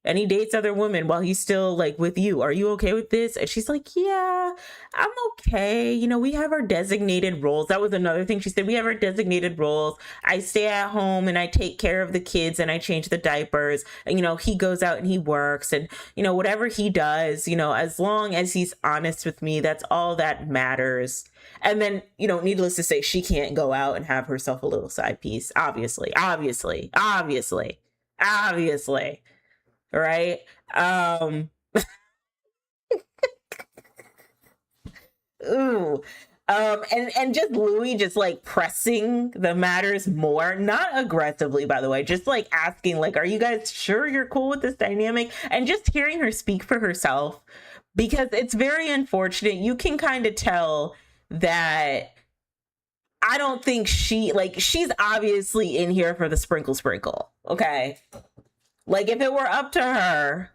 And he dates other women while he's still like with you. Are you okay with this?" And she's like, "Yeah, I'm okay. You know, we have our designated roles." That was another thing she said. "We have our designated roles. I stay at home and I take care of the kids and I change the diapers. And, you know, he goes out and he works, and, you know, whatever he does, you know, as long as he's honest with me, that's all that matters." And then, you know, needless to say, she can't go out and have herself a little side piece. Obviously. Right? Ooh. And just Louis just like pressing the matters more, not aggressively, by the way, just like asking, like, are you guys sure you're cool with this dynamic? And just hearing her speak for herself, because it's very unfortunate. You can kind of tell that I don't think she's obviously in here for the sprinkle. Okay. Like, if it were up to her,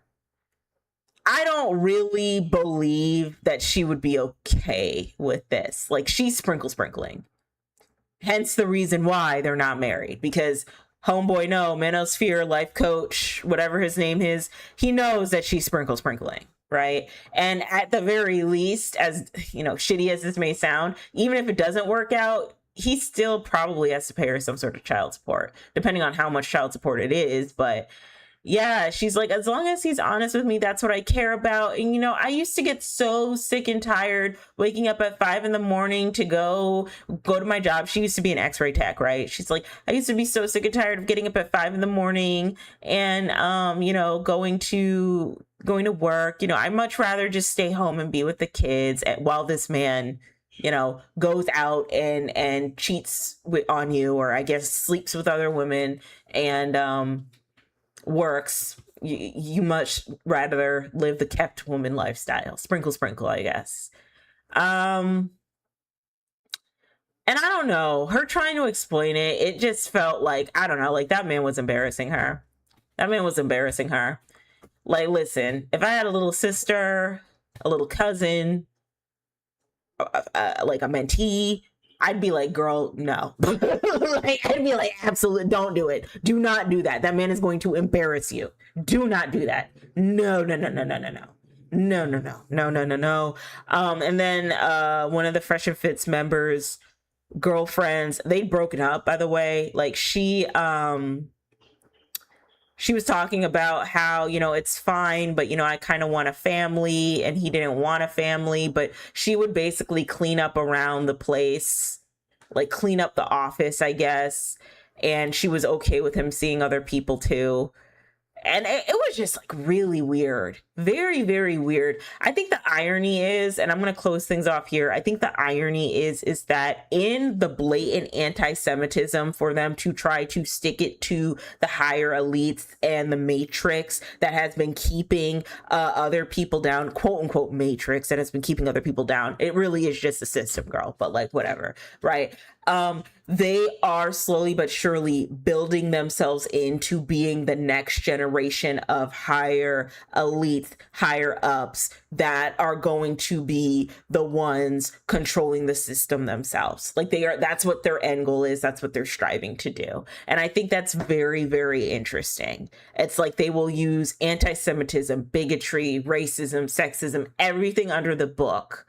I don't really believe that she would be okay with this. Like, she's sprinkling. Hence the reason why they're not married, because homeboy, no, Manosphere, life coach, whatever his name is, he knows that she's sprinkling, right? And at the very least, as you know, shitty as this may sound, even if it doesn't work out, he still probably has to pay her some sort of child support, depending on how much child support it is. But yeah, she's like, as long as he's honest with me, that's what I care about. And, you know, I used to get so sick and tired waking up at 5 a.m. to go to my job. She used to be an x-ray tech, right? She's like, I used to be so sick and tired of getting up at 5 a.m. and, you know, going to work. You know, I'd much rather just stay home and be with the kids while this man, you know, goes out and cheats on you, or I guess sleeps with other women and, works. You much rather live the kept woman lifestyle. Sprinkle, I guess. And I don't know, her trying to explain it just felt like, I don't know, like that man was embarrassing her. Like, listen, if I had a little sister, a little cousin, like a mentee, I'd be like, girl, no. Like, I'd be like, absolutely, don't do it. Do not do that. That man is going to embarrass you. Do not do that. No. And then one of the Fresh and Fit's members' girlfriends, they'd broken up, by the way. Like, she was talking about how, you know, it's fine, but, you know, I kind of want a family, and he didn't want a family, but she would basically clean up around the place, like clean up the office, I guess. And she was okay with him seeing other people too. And it was just like really weird. Very, very weird. I think the irony is, and I'm going to close things off here. I think the irony is that in the blatant anti-Semitism, for them to try to stick it to the higher elites and the matrix that has been keeping other people down, quote unquote matrix that has been keeping other people down. It really is just a system, girl, but like whatever, right? They are slowly but surely building themselves into being the next generation of higher elites, higher ups that are going to be the ones controlling the system themselves. Like that's what their end goal is. That's what they're striving to do. And I think that's very, very interesting. It's like they will use anti-Semitism, bigotry, racism, sexism, everything under the book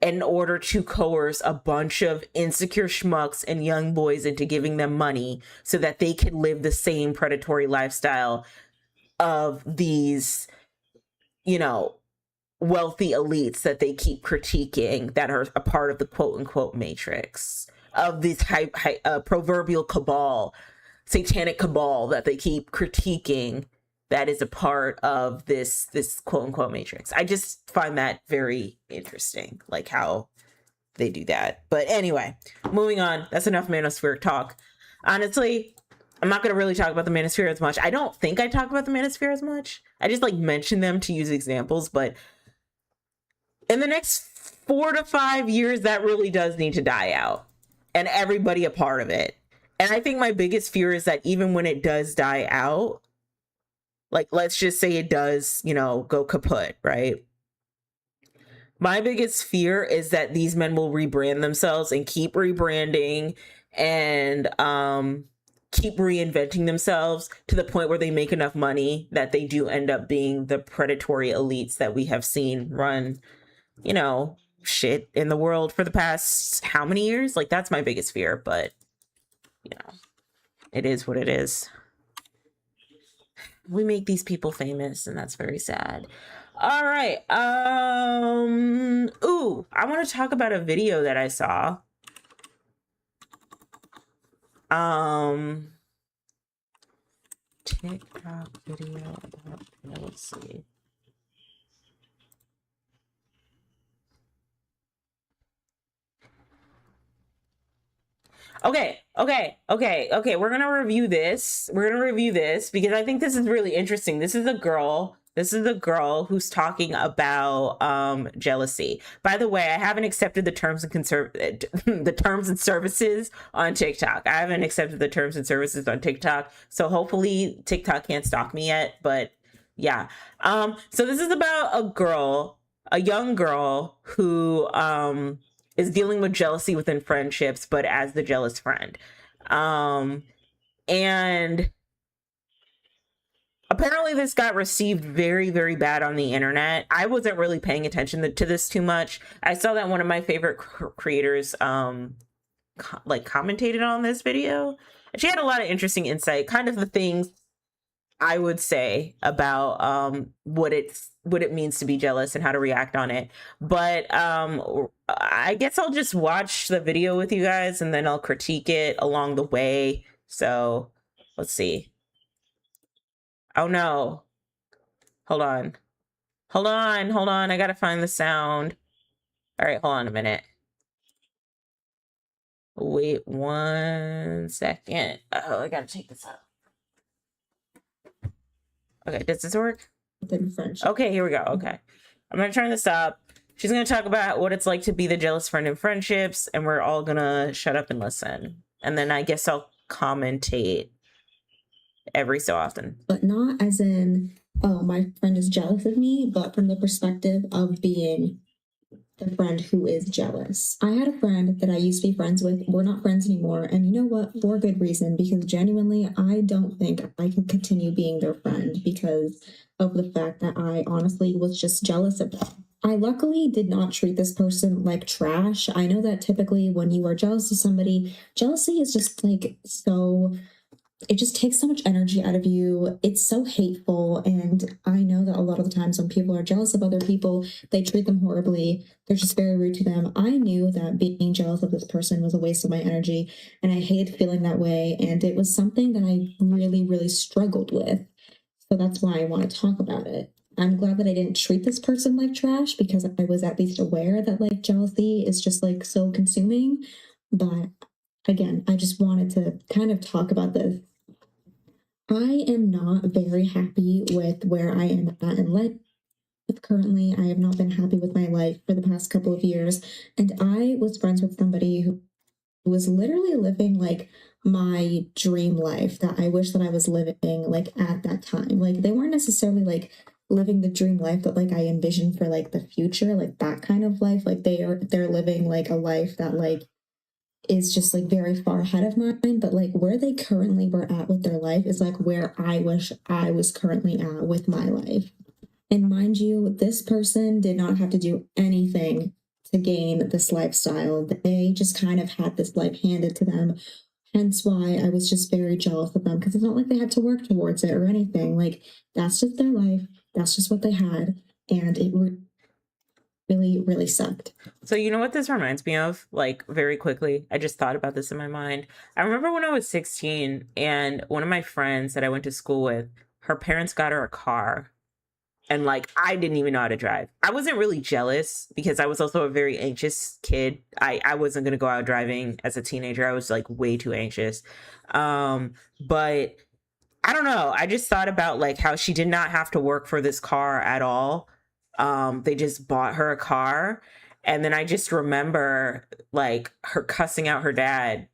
in order to coerce a bunch of insecure schmucks and young boys into giving them money so that they could live the same predatory lifestyle of these, you know, wealthy elites that they keep critiquing, that are a part of the quote unquote matrix, of this proverbial cabal, satanic cabal that they keep critiquing, that is a part of this quote unquote matrix. I just find that very interesting, like how they do that. But anyway, moving on. That's enough Manosphere talk. Honestly, I'm not going to really talk about the Manosphere as much. I don't think I talk about the Manosphere as much. I just like mention them to use examples. But in the next 4 to 5 years, that really does need to die out, and everybody a part of it. And I think my biggest fear is that even when it does die out, like, let's just say it does, you know, go kaput, right? My biggest fear is that these men will rebrand themselves and keep rebranding and keep reinventing themselves to the point where they make enough money that they do end up being the predatory elites that we have seen run, you know, shit in the world for the past how many years? Like, that's my biggest fear, but, you know, it is what it is. We make these people famous, and that's very sad. All right. Ooh, I want to talk about a video that I saw. TikTok video about, let's see. Okay. We're gonna review this. Because I think this is really interesting. This is a girl. Who's talking about jealousy. By the way, I haven't accepted the terms and the terms and services on TikTok. So hopefully TikTok can't stalk me yet. But yeah. So this is about a young girl who is dealing with jealousy within friendships, but as the jealous friend. And apparently this got received very, very bad on the internet. I wasn't really paying attention to this too much. I saw that one of my favorite creators commentated on this video. And she had a lot of interesting insight, kind of the things I would say about what it means to be jealous and how to react on it. But I guess I'll just watch the video with you guys and then I'll critique it along the way. So let's see. Oh no. Hold on. I gotta find the sound. All right, hold on a minute. Wait 1 second. Oh, I gotta take this out. Okay, does this work? Okay, here we go. Okay. I'm gonna turn this up. She's gonna talk about what it's like to be the jealous friend in friendships, and we're all gonna shut up and listen. And then I guess I'll commentate every so often. But not as in, oh, my friend is jealous of me, but from the perspective of being the friend who is jealous. I had a friend that I used to be friends with. We're not friends anymore. And you know what? For good reason, because genuinely, I don't think I can continue being their friend because of the fact that I honestly was just jealous of them. I luckily did not treat this person like trash. I know that typically when you are jealous of somebody, jealousy is just like so, it just takes so much energy out of you. It's so hateful. And I know that a lot of the times when people are jealous of other people, they treat them horribly. They're just very rude to them. I knew that being jealous of this person was a waste of my energy. And I hated feeling that way. And it was something that I really, really struggled with. So that's why I want to talk about it. I'm glad that I didn't treat this person like trash because I was at least aware that like jealousy is just like so consuming. But again, I just wanted to kind of talk about this. I am not very happy with where I am at in life. Currently, I have not been happy with my life for the past couple of years. And I was friends with somebody who was literally living like my dream life that I wish that I was living like at that time. Like they weren't necessarily like living the dream life that like I envisioned for like the future, like that kind of life. Like they're living like a life that like is just like very far ahead of mine, but like where they currently were at with their life is like where I wish I was currently at with my life. And mind you, this person did not have to do anything to gain this lifestyle. They just kind of had this life handed to them. Hence why I was just very jealous of them because it's not like they had to work towards it or anything. Like that's just their life. That's just what they had. And it really, really sucked. So you know what this reminds me of? Like very quickly, I just thought about this in my mind. I remember when I was 16 and one of my friends that I went to school with, her parents got her a car. And like, I didn't even know how to drive. I wasn't really jealous because I was also a very anxious kid. I wasn't going to go out driving as a teenager. I was like way too anxious. But I don't know. I just thought about like how she did not have to work for this car at all. They just bought her a car. And then I just remember like her cussing out her dad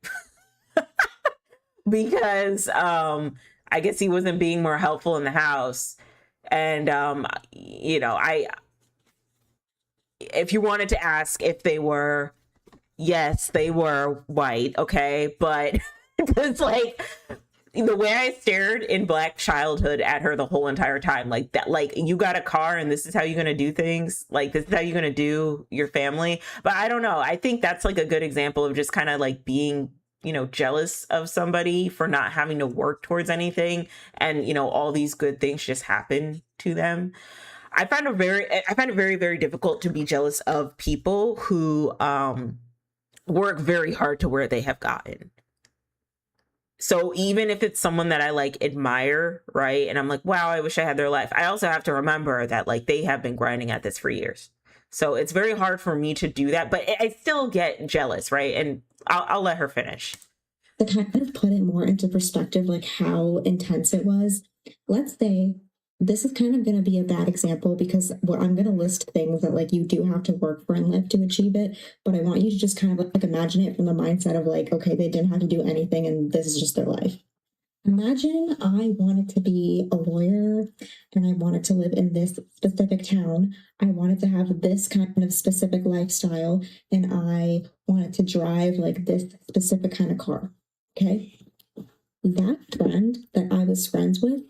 because I guess he wasn't being more helpful in the house. And, you know, if you wanted to ask if they were, yes, they were white. Okay. But it's like the way I stared in Black childhood at her the whole entire time, like that, like you got a car and this is how you're going to do things. Like this is how you're going to do your family. But I don't know. I think that's like a good example of just kind of like being, you know, jealous of somebody for not having to work towards anything. And, you know, all these good things just happen to them. I find it very, very difficult to be jealous of people who work very hard to where they have gotten. So even if it's someone that I like admire, right? And I'm like, wow, I wish I had their life. I also have to remember that like they have been grinding at this for years. So it's very hard for me to do that, but I still get jealous, right? And I'll let her finish. to kind of put it more into perspective, like how intense it was, let's say this is kind of going to be a bad example because what I'm going to list things that like you do have to work for in life to achieve it. But I want you to just kind of like imagine it from the mindset of like, okay, they didn't have to do anything and this is just their life. Imagine I wanted to be a lawyer and I wanted to live in this specific town. I wanted to have this kind of specific lifestyle and I wanted to drive like this specific kind of car. Okay. That friend that I was friends with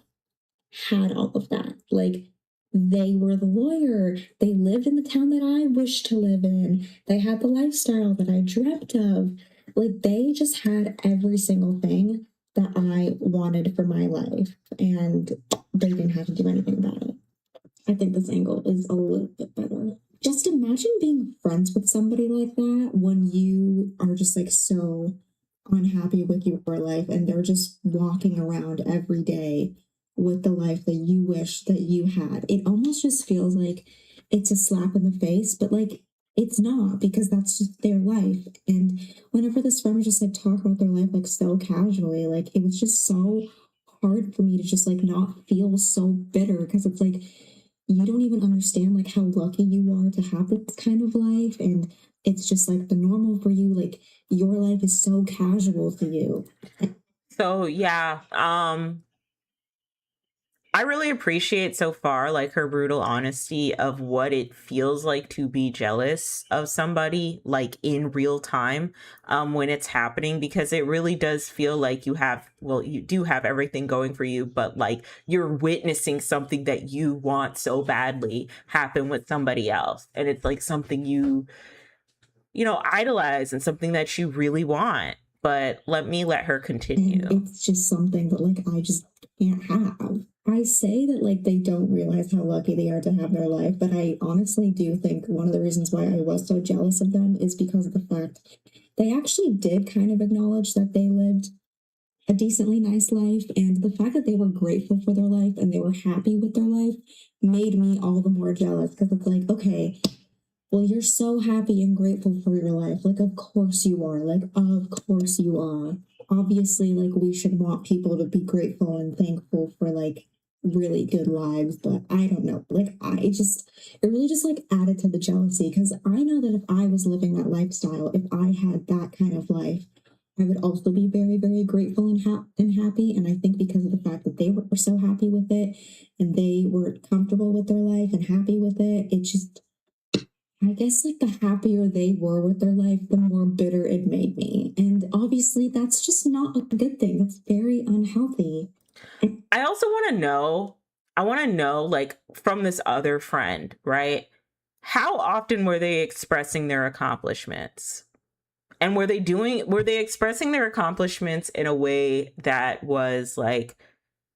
had all of that. Like they were the lawyer. They lived in the town that I wished to live in. They had the lifestyle that I dreamt of. Like they just had every single thing that I wanted for my life. And they didn't have to do anything about it. I think this angle is a little bit better. Just imagine being friends with somebody like that when you are just like so unhappy with your life and they're just walking around every day with the life that you wish that you had. It almost just feels like it's a slap in the face, but like it's not because that's just their life. And whenever this friend would just like talk about their life like so casually, like it was just so hard for me to just like not feel so bitter because it's like you don't even understand like how lucky you are to have this kind of life and it's just like the normal for you, like your life is so casual to you. So yeah, I really appreciate so far like her brutal honesty of what it feels like to be jealous of somebody like in real time when it's happening, because it really does feel like you do have everything going for you, but like you're witnessing something that you want so badly happen with somebody else, and it's like something you idolize and something that you really want. But let her continue. And it's just something that like I just can't have. I say that like they don't realize how lucky they are to have their life, but I honestly do think one of the reasons why I was so jealous of them is because of the fact they actually did kind of acknowledge that they lived a decently nice life, and the fact that they were grateful for their life and they were happy with their life made me all the more jealous because it's like, okay, well, you're so happy and grateful for your life. Like, of course you are. Like, of course you are. Obviously, like, we should want people to be grateful and thankful for, like, really good lives. But I don't know. Like, it really just, like, added to the jealousy because I know that if I was living that lifestyle, if I had that kind of life, I would also be very, very grateful and happy. And I think because of the fact that they were so happy with it and they were comfortable with their life and happy with it, it just I guess like the happier they were with their life, the more bitter it made me. And obviously, that's just not a good thing. That's very unhealthy. I also want to know, like, from this other friend, right? How often were they expressing their accomplishments? And were they expressing their accomplishments in a way that was like,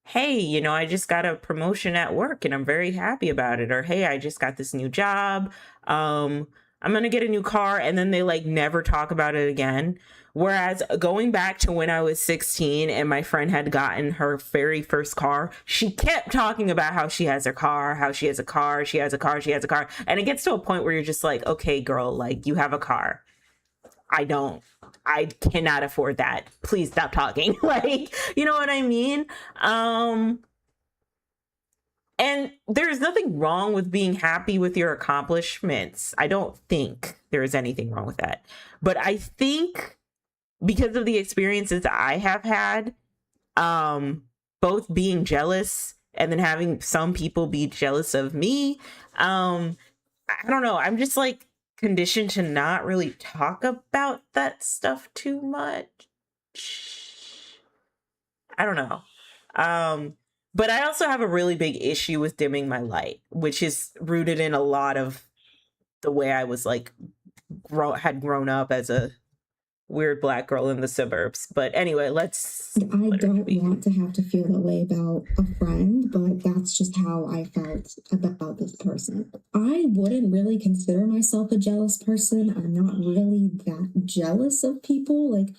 hey, I just got a promotion at work and I'm very happy about it. Or, hey, I just got this new job. I'm going to get a new car. And then they like never talk about it again. Whereas going back to when I was 16 and my friend had gotten her very first car, she kept talking about how she has her car, how she has a car, she has a car, she has a car. And it gets to a point where you're just like, okay, girl, like you have a car. I cannot afford that. Please stop talking. Like, you know what I mean? And there's nothing wrong with being happy with your accomplishments. I don't think there is anything wrong with that. But I think because of the experiences that I have had, both being jealous and then having some people be jealous of me, I don't know. I'm just like conditioned to not really talk about that stuff too much. I don't know. But I also have a really big issue with dimming my light, which is rooted in a lot of the way I was like had grown up as a weird Black girl in the suburbs. But anyway, I don't want to have to feel that way about a friend, but that's just how I felt about this person. I wouldn't really consider myself a jealous person. I'm not really that jealous of people. Like,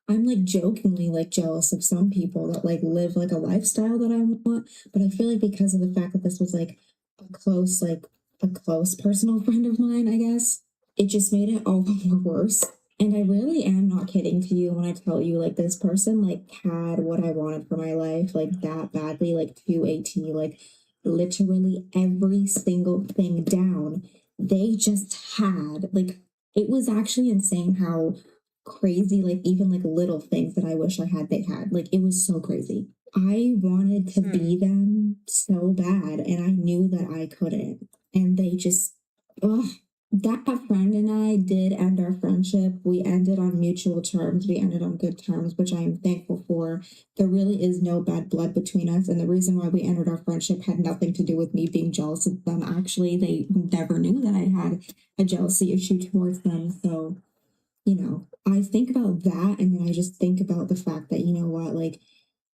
I'm like jokingly like jealous of some people that like live like a lifestyle that I want. But I feel like because of the fact that this was like a close personal friend of mine, I guess, it just made it all the more worse. And I really am not kidding to you when I tell you, like, this person, like, had what I wanted for my life, like, that badly, like, to a T, like, literally every single thing down. They just had, like, it was actually insane how crazy, like, even, like, little things that I wish I had, they had. Like, it was so crazy. I wanted to be them so bad, and I knew that I couldn't. And they just, ugh, that friend and I did end our friendship. We ended on mutual terms. We ended on good terms, which I am thankful for. There really is no bad blood between us. And the reason why we ended our friendship had nothing to do with me being jealous of them. Actually, they never knew that I had a jealousy issue towards them. So, you know, I think about that, and then I just think about the fact that, you know what, like,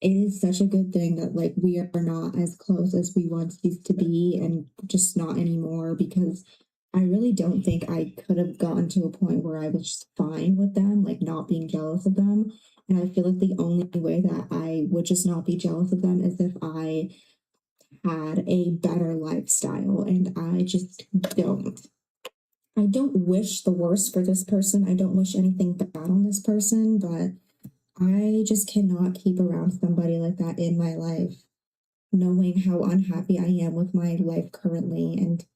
it is such a good thing that, like, we are not as close as we once used to be, and just not anymore, because I really don't think I could have gotten to a point where I was just fine with them, like, not being jealous of them. And I feel like the only way that I would just not be jealous of them is if I had a better lifestyle, and I just don't. I don't wish the worst for this person. I don't wish anything bad on this person, but I just cannot keep around somebody like that in my life, knowing how unhappy I am with my life currently. And,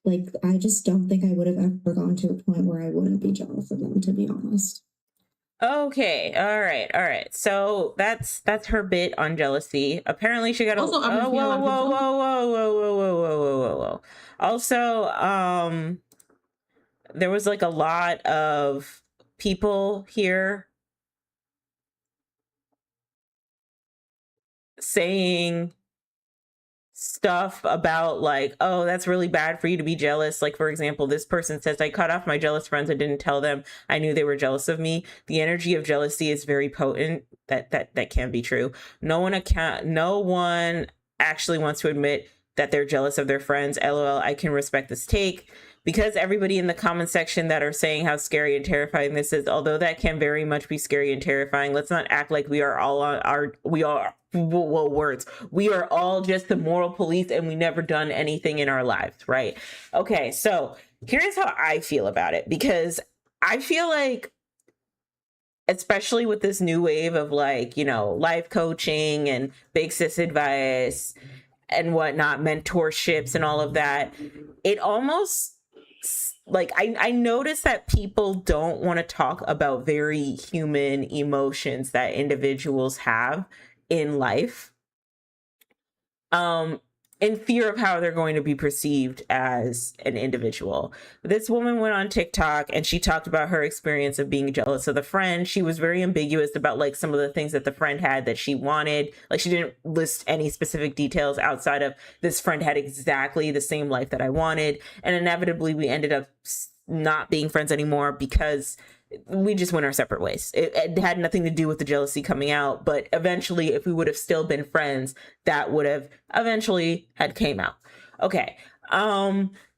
like, I just don't think I would have ever gone to a point where I wouldn't be jealous of them, to be honest. Okay, all right. So that's her bit on jealousy. Apparently, she got a Also, oh obviously, a whoa lot of whoa people. whoa whoa whoa whoa whoa whoa whoa whoa whoa. Also, there was like a lot of people here saying stuff about like, oh, that's really bad for you to be jealous. Like, for example, this person says, I cut off my jealous friends. I didn't tell them. I knew they were jealous of me. The energy of jealousy is very potent. That can be true. No one actually wants to admit that they're jealous of their friends. LOL, I can respect this take. Because everybody in the comment section that are saying how scary and terrifying this is, although that can very much be scary and terrifying, let's not act like we are all on our, we are, well, words. We are all just the moral police and we never done anything in our lives, right? Okay, so here's how I feel about it, because I feel like, especially with this new wave of like, you know, life coaching and big sis advice and whatnot, mentorships and all of that, it almost like I notice that people don't want to talk about very human emotions that individuals have in life, in fear of how they're going to be perceived as an individual. This woman went on TikTok and she talked about her experience of being jealous of the friend. She was very ambiguous about like some of the things that the friend had that she wanted. Like, she didn't list any specific details outside of, this friend had exactly the same life that I wanted. And inevitably we ended up not being friends anymore because we just went our separate ways. It had nothing to do with the jealousy coming out, but eventually if we would have still been friends, that would have eventually had came out. Okay.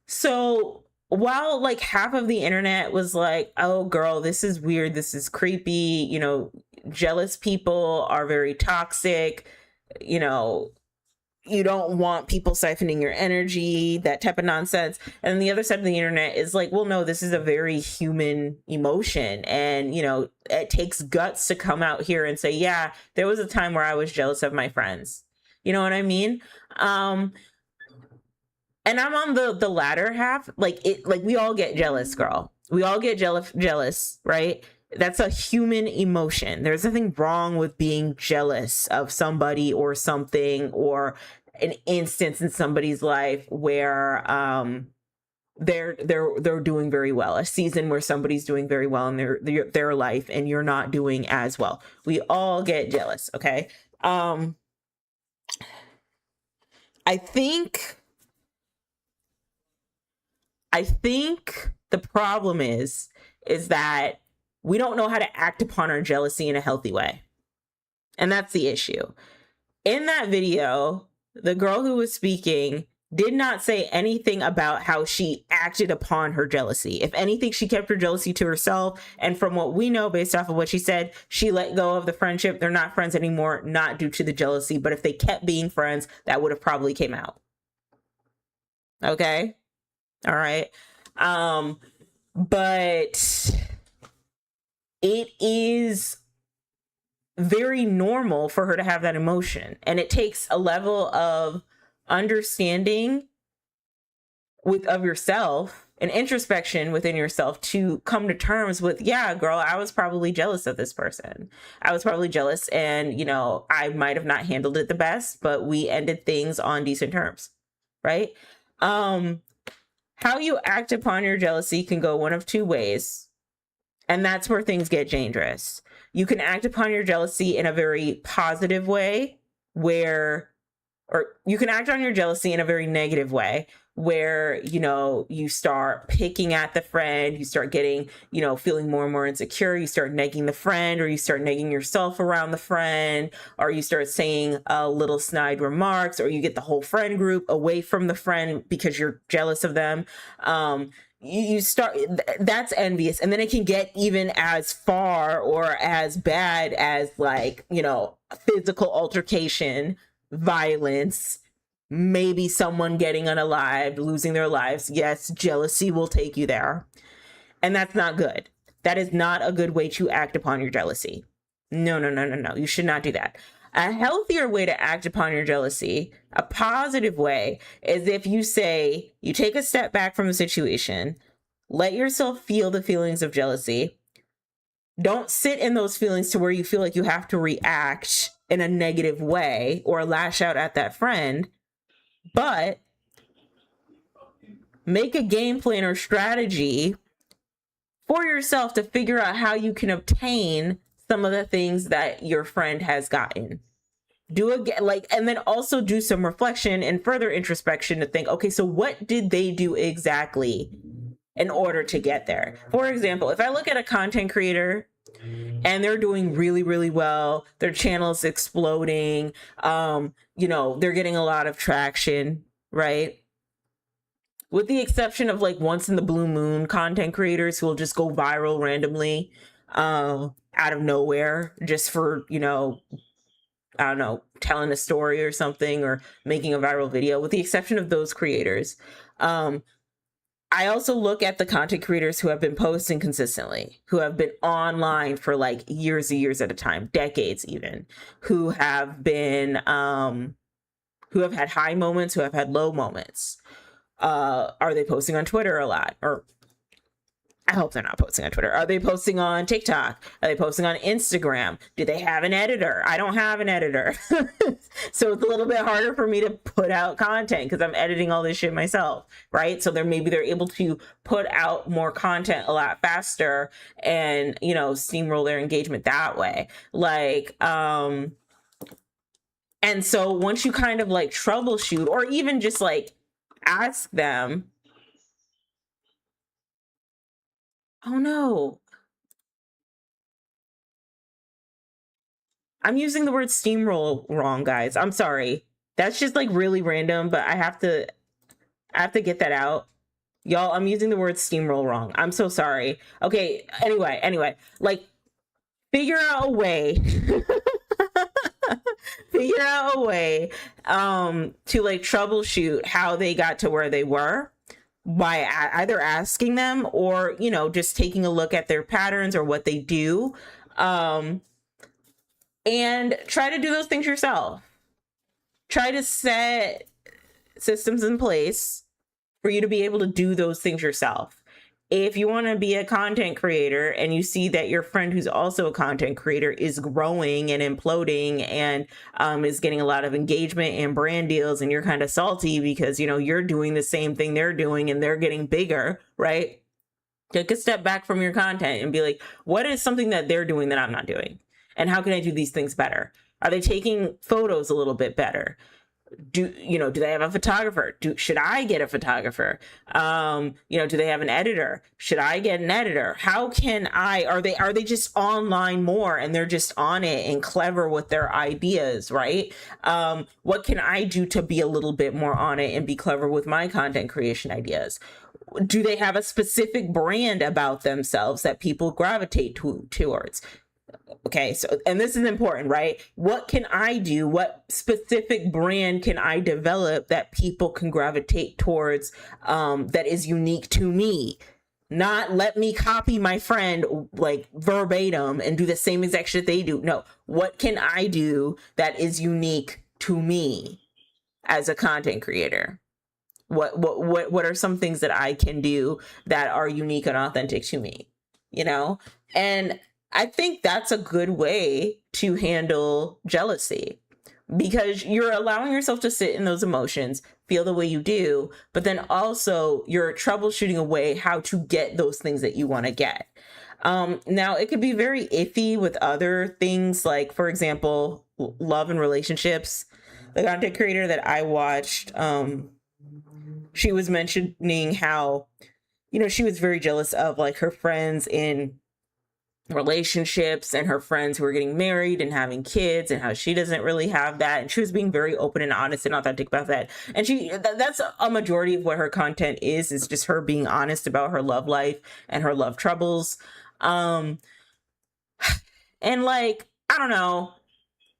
So while like half of the internet was like, oh girl, this is weird, this is creepy, you know, jealous people are very toxic, you know, you don't want people siphoning your energy, that type of nonsense. And then the other side of the internet is like, well, no, this is a very human emotion. And, you know, it takes guts to come out here and say, yeah, there was a time where I was jealous of my friends. You know what I mean? And I'm on the latter half. Like, we all get jealous, girl. We all get jealous, right? That's a human emotion. There's nothing wrong with being jealous of somebody or something, or an instance in somebody's life where they're doing very well, a season where somebody's doing very well in their life and you're not doing as well. We all get jealous, okay? I think the problem is that we don't know how to act upon our jealousy in a healthy way. And that's the issue. In that video, the girl who was speaking did not say anything about how she acted upon her jealousy. If anything, she kept her jealousy to herself. And from what we know, based off of what she said, she let go of the friendship. They're not friends anymore, not due to the jealousy. But if they kept being friends, that would have probably came out. Okay? All right. But it is very normal for her to have that emotion. And it takes a level of understanding of yourself and introspection within yourself to come to terms with, yeah, girl, I was probably jealous of this person. I was probably jealous, and, you know, I might have not handled it the best, but we ended things on decent terms, right? How you act upon your jealousy can go one of two ways. And that's where things get dangerous. You can act upon your jealousy in a very positive way, or you can act on your jealousy in a very negative way, where, you know, you start picking at the friend, you start getting, you know, feeling more and more insecure, you start negging the friend, or you start negging yourself around the friend, or you start saying little snide remarks, or you get the whole friend group away from the friend because you're jealous of them. You start, that's envious. And then it can get even as far or as bad as, like, you know, physical altercation, violence, maybe someone getting unalived, losing their lives. Yes, jealousy will take you there. And that's not good. That is not a good way to act upon your jealousy. No. You should not do that. A healthier way to act upon your jealousy, a positive way, is if you take a step back from the situation, let yourself feel the feelings of jealousy. Don't sit in those feelings to where you feel like you have to react in a negative way or lash out at that friend, but make a game plan or strategy for yourself to figure out how you can obtain some of the things that your friend has gotten. And then also do some reflection and further introspection to think, okay, so what did they do exactly in order to get there? For example, if I look at a content creator and they're doing really, really well, their channel's exploding, you know, they're getting a lot of traction, right? With the exception of like once in the blue moon content creators who will just go viral randomly, out of nowhere, just for, you know, I don't know, telling a story or something, or making a viral video. With the exception of those creators, I also look at the content creators who have been posting consistently, who have been online for like years and years at a time, decades even, who have been, who have had high moments, who have had low moments. Are they posting on Twitter a lot? Or I hope they're not posting on Twitter. Are they posting on TikTok? Are they posting on Instagram? Do they have an editor? I don't have an editor. So it's a little bit harder for me to put out content because I'm editing all this shit myself, right? So maybe they're able to put out more content a lot faster and, you know, steamroll their engagement that way. Like, and so once you kind of like troubleshoot, or even just like ask them, oh no, I'm using the word steamroll wrong, guys. I'm sorry. That's just like really random, but I have to get that out. Y'all, I'm using the word steamroll wrong. I'm so sorry. Okay, anyway, like figure out a way to like troubleshoot how they got to where they were by either asking them or, you know, just taking a look at their patterns or what they do. And try to do those things yourself. Try to set systems in place for you to be able to do those things yourself. If you want to be a content creator and you see that your friend who's also a content creator is growing and imploding and is getting a lot of engagement and brand deals, and you're kind of salty because, you know, you're doing the same thing they're doing and they're getting bigger, right? Take a step back from your content and be like, what is something that they're doing that I'm not doing? And how can I do these things better? Are they taking photos a little bit better? Do they have a photographer? Should I get a photographer? Do they have an editor? Should I get an editor? How can are they just online more and they're just on it and clever with their ideas, right? What can I do to be a little bit more on it and be clever with my content creation ideas? Do they have a specific brand about themselves that people gravitate towards? Okay, so, and this is important, right? What can I do? What specific brand can I develop that people can gravitate towards, that is unique to me? Not let me copy my friend like verbatim and do the same exact shit they do. No, what can I do that is unique to me as a content creator? What are some things that I can do that are unique and authentic to me, you know? And I think that's a good way to handle jealousy, because you're allowing yourself to sit in those emotions, feel the way you do, but then also you're troubleshooting a way how to get those things that you want to get. Now it could be very iffy with other things, like, for example, love and relationships. The content creator that I watched, she was mentioning how, you know, she was very jealous of like her friends in relationships and her friends who are getting married and having kids, and how she doesn't really have that. And she was being very open and honest and authentic about that. And that's a majority of what her content is just her being honest about her love life and her love troubles. And like, I don't know,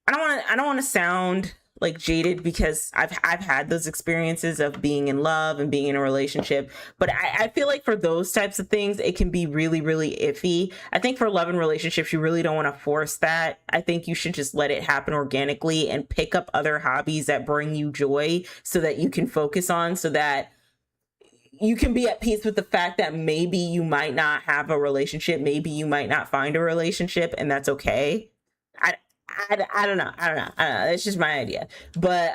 I don't want to sound like jaded, because I've had those experiences of being in love and being in a relationship, but I feel like for those types of things, it can be really, really iffy. I think for love and relationships, you really don't want to force that. I think you should just let it happen organically and pick up other hobbies that bring you joy so that you can focus on, so that you can be at peace with the fact that maybe you might not have a relationship, maybe you might not find a relationship, and that's okay. I don't know. It's just my idea. But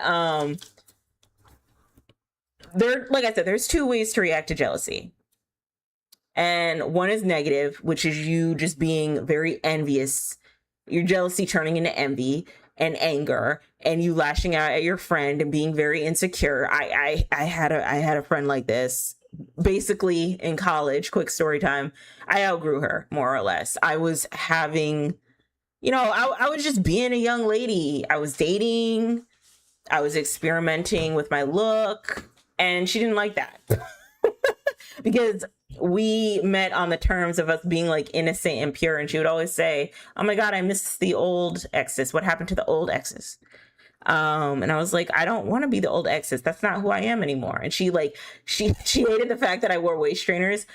like I said, there's two ways to react to jealousy. And one is negative, which is you just being very envious, your jealousy turning into envy and anger, and you lashing out at your friend and being very insecure. I had a friend like this basically in college. Quick story time. I outgrew her, more or less. I was having, you know, I was just being a young lady. I was dating. I was experimenting with my look, and she didn't like that because we met on the terms of us being like innocent and pure. And she would always say, "Oh my God, I miss the old exes. What happened to the old exes?" And I was like, I don't want to be the old exes. That's not who I am anymore. And she hated the fact that I wore waist trainers.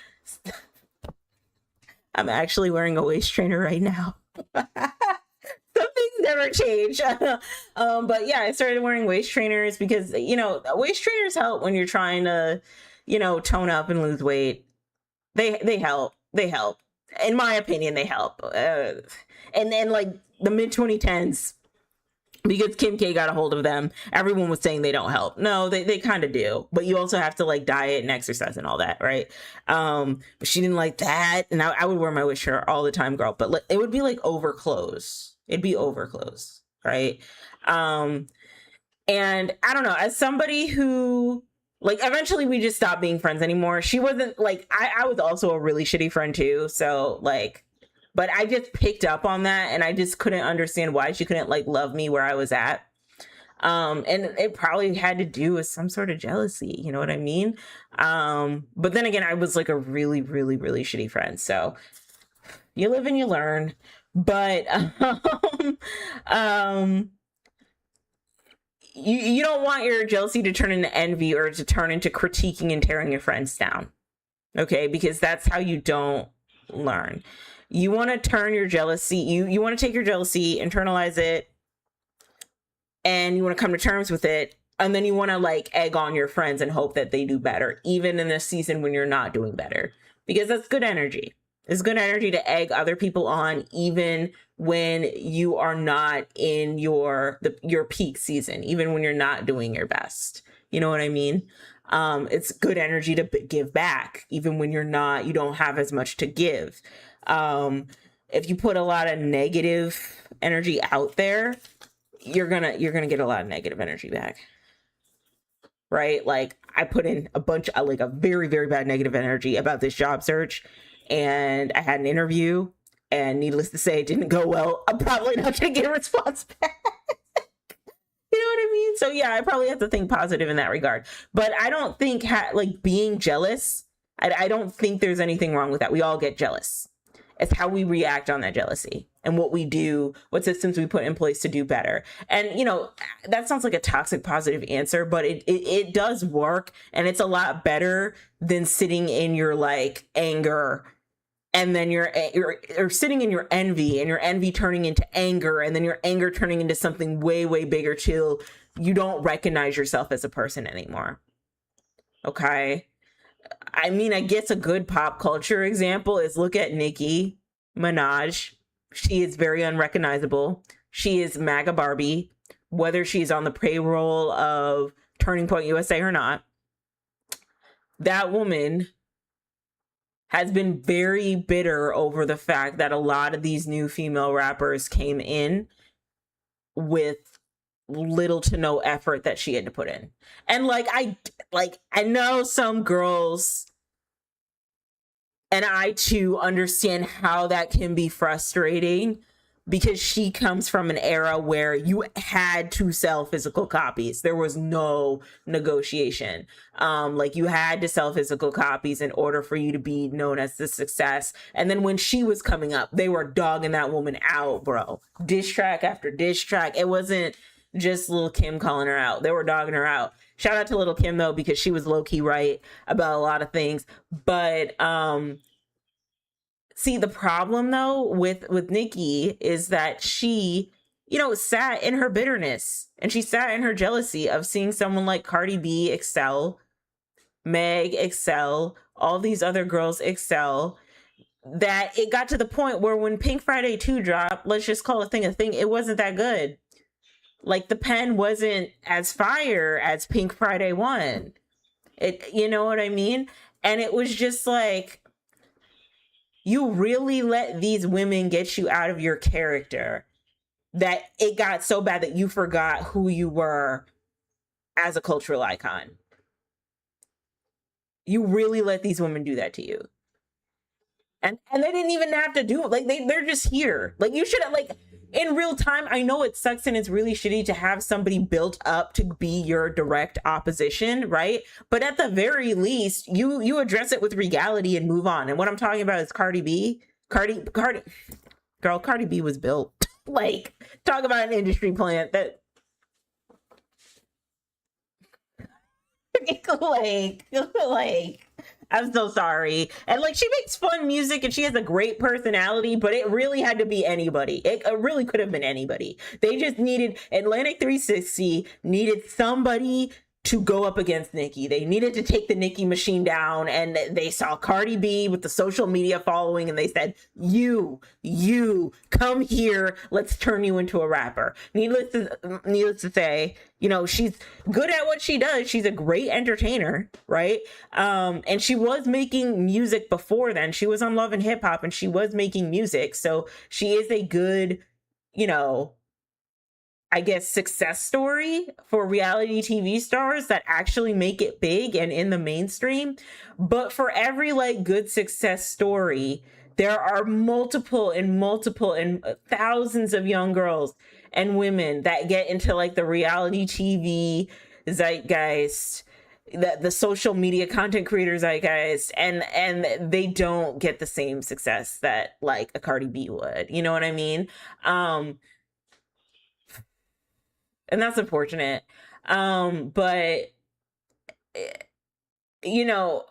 I'm actually wearing a waist trainer right now. Some things never change. But yeah, I started wearing waist trainers because, you know, waist trainers help when you're trying to, you know, tone up and lose weight. They help. In my opinion, they help. And then like the mid 2010s, because Kim K got a hold of them, everyone was saying they don't help. No, they kind of do, but you also have to like diet and exercise and all that, right? But she didn't like that, and I would wear my waist trainer all the time, girl. But it would be like over clothes. It'd be over clothes, right? And I don't know, as somebody who, like, eventually we just stopped being friends anymore. She wasn't like, I was also a really shitty friend too, so like. But I just picked up on that, and I just couldn't understand why she couldn't like love me where I was at. And it probably had to do with some sort of jealousy, you know what I mean? But then again, I was like a really, really, really shitty friend. So you live and you learn. But you don't want your jealousy to turn into envy or to turn into critiquing and tearing your friends down. Okay, because that's how you don't learn. You want to turn your jealousy, you want to take your jealousy, internalize it, and you want to come to terms with it. And then you want to like egg on your friends and hope that they do better, even in a season when you're not doing better, because that's good energy. It's good energy to egg other people on, even when you are not in your peak season, even when you're not doing your best. You know what I mean? It's good energy to give back, even when you don't have as much to give. If you put a lot of negative energy out there, you're gonna get a lot of negative energy back, right? Like I put in a very, very bad negative energy about this job search, and I had an interview, and needless to say, it didn't go well. I'm probably not gonna get a response back. You know what I mean? So yeah, I probably have to think positive in that regard. But I don't think like being jealous, I don't think there's anything wrong with that. We all get jealous. It's how we react on that jealousy and what we do, what systems we put in place to do better. And, you know, that sounds like a toxic positive answer, but it does work. And it's a lot better than sitting in your like anger, and then you're sitting in your envy, and your envy turning into anger, and then your anger turning into something way, way bigger till you don't recognize yourself as a person anymore. Okay. I mean, I guess a good pop culture example is look at Nicki Minaj. She is very unrecognizable. She is MAGA Barbie, whether she's on the payroll of Turning Point USA or not. That woman has been very bitter over the fact that a lot of these new female rappers came in with little to no effort that she had to put in. And I know some girls, and I too understand how that can be frustrating, because she comes from an era where you had to sell physical copies. There was no negotiation. You had to sell physical copies in order for you to be known as the success. And then when she was coming up, they were dogging that woman out, bro. Diss track after diss track. It wasn't just Lil' Kim calling her out. They were dogging her out. Shout out to Lil' Kim though, because she was low-key right about a lot of things. But see, the problem though with Nicki is that she, you know, sat in her bitterness, and she sat in her jealousy of seeing someone like Cardi B excel, Meg excel, all these other girls excel, that it got to the point where when Pink Friday 2 dropped, let's just call a thing, it wasn't that good. Like, the pen wasn't as fire as Pink Friday 1. You know what I mean? And it was just like, you really let these women get you out of your character that it got so bad that you forgot who you were as a cultural icon. You really let these women do that to you. And they didn't even have to do it. Like, they're just here. Like, you should have, like, in real time, I know it sucks and it's really shitty to have somebody built up to be your direct opposition, right? But at the very least, you address it with regality and move on. And what I'm talking about is Cardi B. Cardi B was built. Like, talk about an industry plant that like I'm so sorry. And like, she makes fun music and she has a great personality, but it really had to be anybody. It really could have been anybody. They just needed, Atlantic 360 needed somebody to go up against Nicki. They needed to take the Nicki machine down, and they saw Cardi B with the social media following, and they said, you come here, let's turn you into a rapper. Needless to say, you know, she's good at what she does. She's a great entertainer, right? And she was making music before then. She was on Love and Hip Hop, and she was making music. So she is a good, you know, I guess, success story for reality TV stars that actually make it big and in the mainstream. But for every like good success story, there are multiple and thousands of young girls and women that get into like the reality TV zeitgeist, the social media content creator zeitgeist, and they don't get the same success that like a Cardi B would. You know what I mean? And that's unfortunate. But, you know,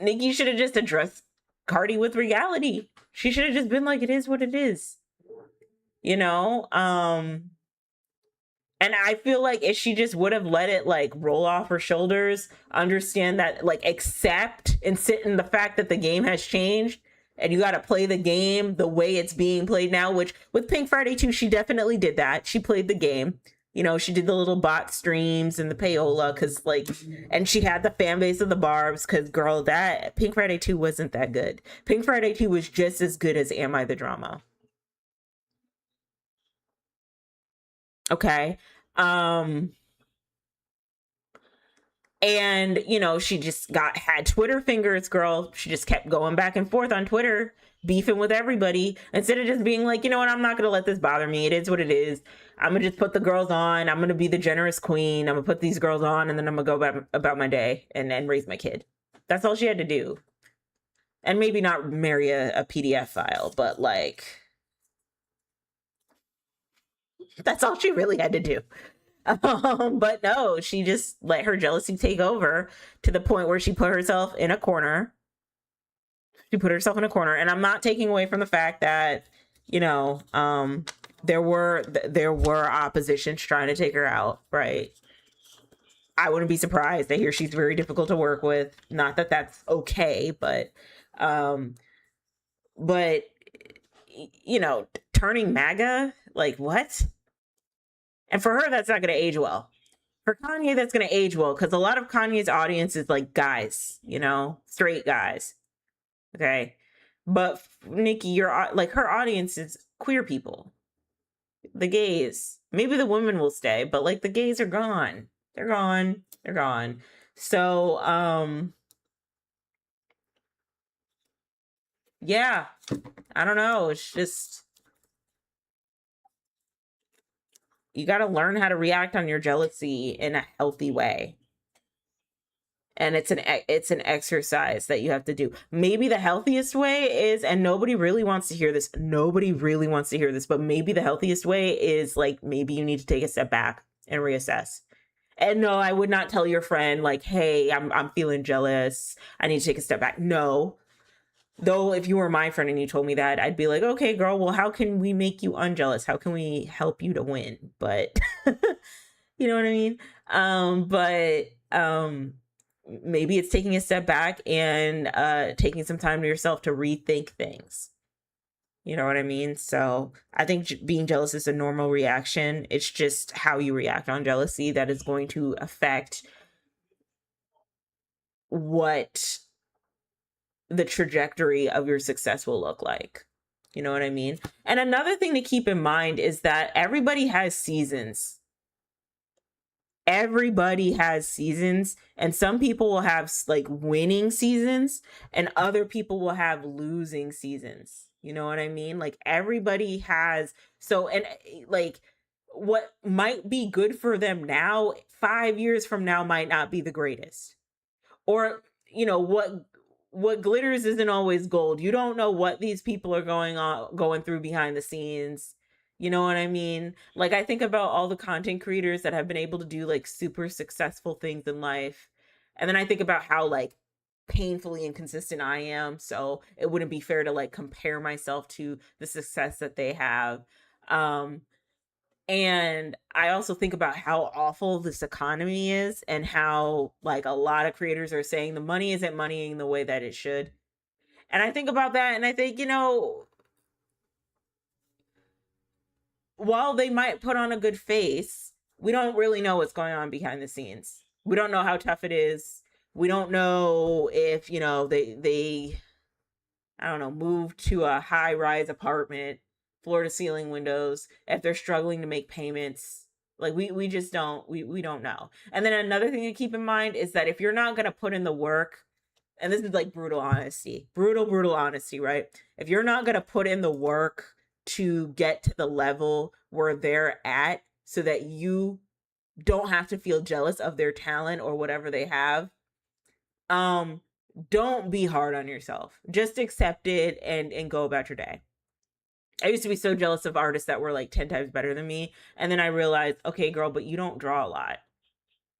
Nicki should have just addressed Cardi with reality. She should have just been like, it is what it is. You know? And I feel like if she just would have let it like roll off her shoulders, understand that, like, accept and sit in the fact that the game has changed, and you got to play the game the way it's being played now, which with Pink Friday 2, she definitely did that. She played the game. You know, she did the little bot streams and the payola, because like, and she had the fan base of the Barbs, because girl, that Pink Friday 2 wasn't that good. Pink Friday 2 was just as good as Am I the Drama? Okay. And, you know, she just had Twitter fingers, girl. She just kept going back and forth on Twitter, beefing with everybody, instead of just being like, you know what, I'm not going to let this bother me. It is what it is. I'm going to just put the girls on. I'm going to be the generous queen. I'm going to put these girls on, and then I'm going to go about my day and raise my kid. That's all she had to do. And maybe not marry a PDF file, but like, that's all she really had to do. But no, she just let her jealousy take over to the point where she put herself in a corner. She put herself in a corner, and I'm not taking away from the fact that, you know, there were oppositions trying to take her out, right? I wouldn't be surprised. I hear she's very difficult to work with. Not that that's okay, um, but you know, turning MAGA, like what? And for her, that's not going to age well. For Kanye, that's going to age well because a lot of Kanye's audience is like guys, you know, straight guys. Okay. But Nikki, you're like, her audience is queer people, the gays. Maybe the women will stay, but like the gays are gone. They're gone. They're gone. So, yeah, I don't know. It's just, you got to learn how to react on your jealousy in a healthy way. And it's an exercise that you have to do. Maybe the healthiest way is, and nobody really wants to hear this, but maybe the healthiest way is like, maybe you need to take a step back and reassess. And no, I would not tell your friend like, hey, I'm feeling jealous, I need to take a step back. No. Though if you were my friend and you told me that, I'd be like, okay, girl, well, how can we make you unjealous? How can we help you to win? But you know what I mean? Maybe it's taking a step back and taking some time to yourself to rethink things. You know what I mean? So I think being jealous is a normal reaction. It's just how you react on jealousy that is going to affect what the trajectory of your success will look like. You know what I mean? And another thing to keep in mind is that everybody has seasons. Everybody has seasons, and some people will have like winning seasons and other people will have losing seasons. You know what I mean? Like everybody has, so, and like what might be good for them now 5 years from now might not be the greatest. Or you know what glitters isn't always gold. You don't know what these people are going through behind the scenes. You know what I mean? Like I think about all the content creators that have been able to do like super successful things in life. And then I think about how like painfully inconsistent I am. So it wouldn't be fair to like compare myself to the success that they have. Um and I also think about how awful this economy is and how like a lot of creators are saying the money isn't moneying the way that it should. And I think about that and I think, you know, while they might put on a good face, we don't really know what's going on behind the scenes. We don't know how tough it is. We don't know if, you know, they I don't know, move to a high-rise apartment, floor to ceiling windows, if they're struggling to make payments. Like we just don't we don't know. And then another thing to keep in mind is that if you're not going to put in the work, and this is like brutal honesty, brutal honesty, right? If you're not going to put in the work to get to the level where they're at so that you don't have to feel jealous of their talent or whatever they have, um don't be hard on yourself. Just accept it and go about your day. I used to be so jealous of artists that were like 10 times better than me, and then I realized, okay, girl, but you don't draw a lot.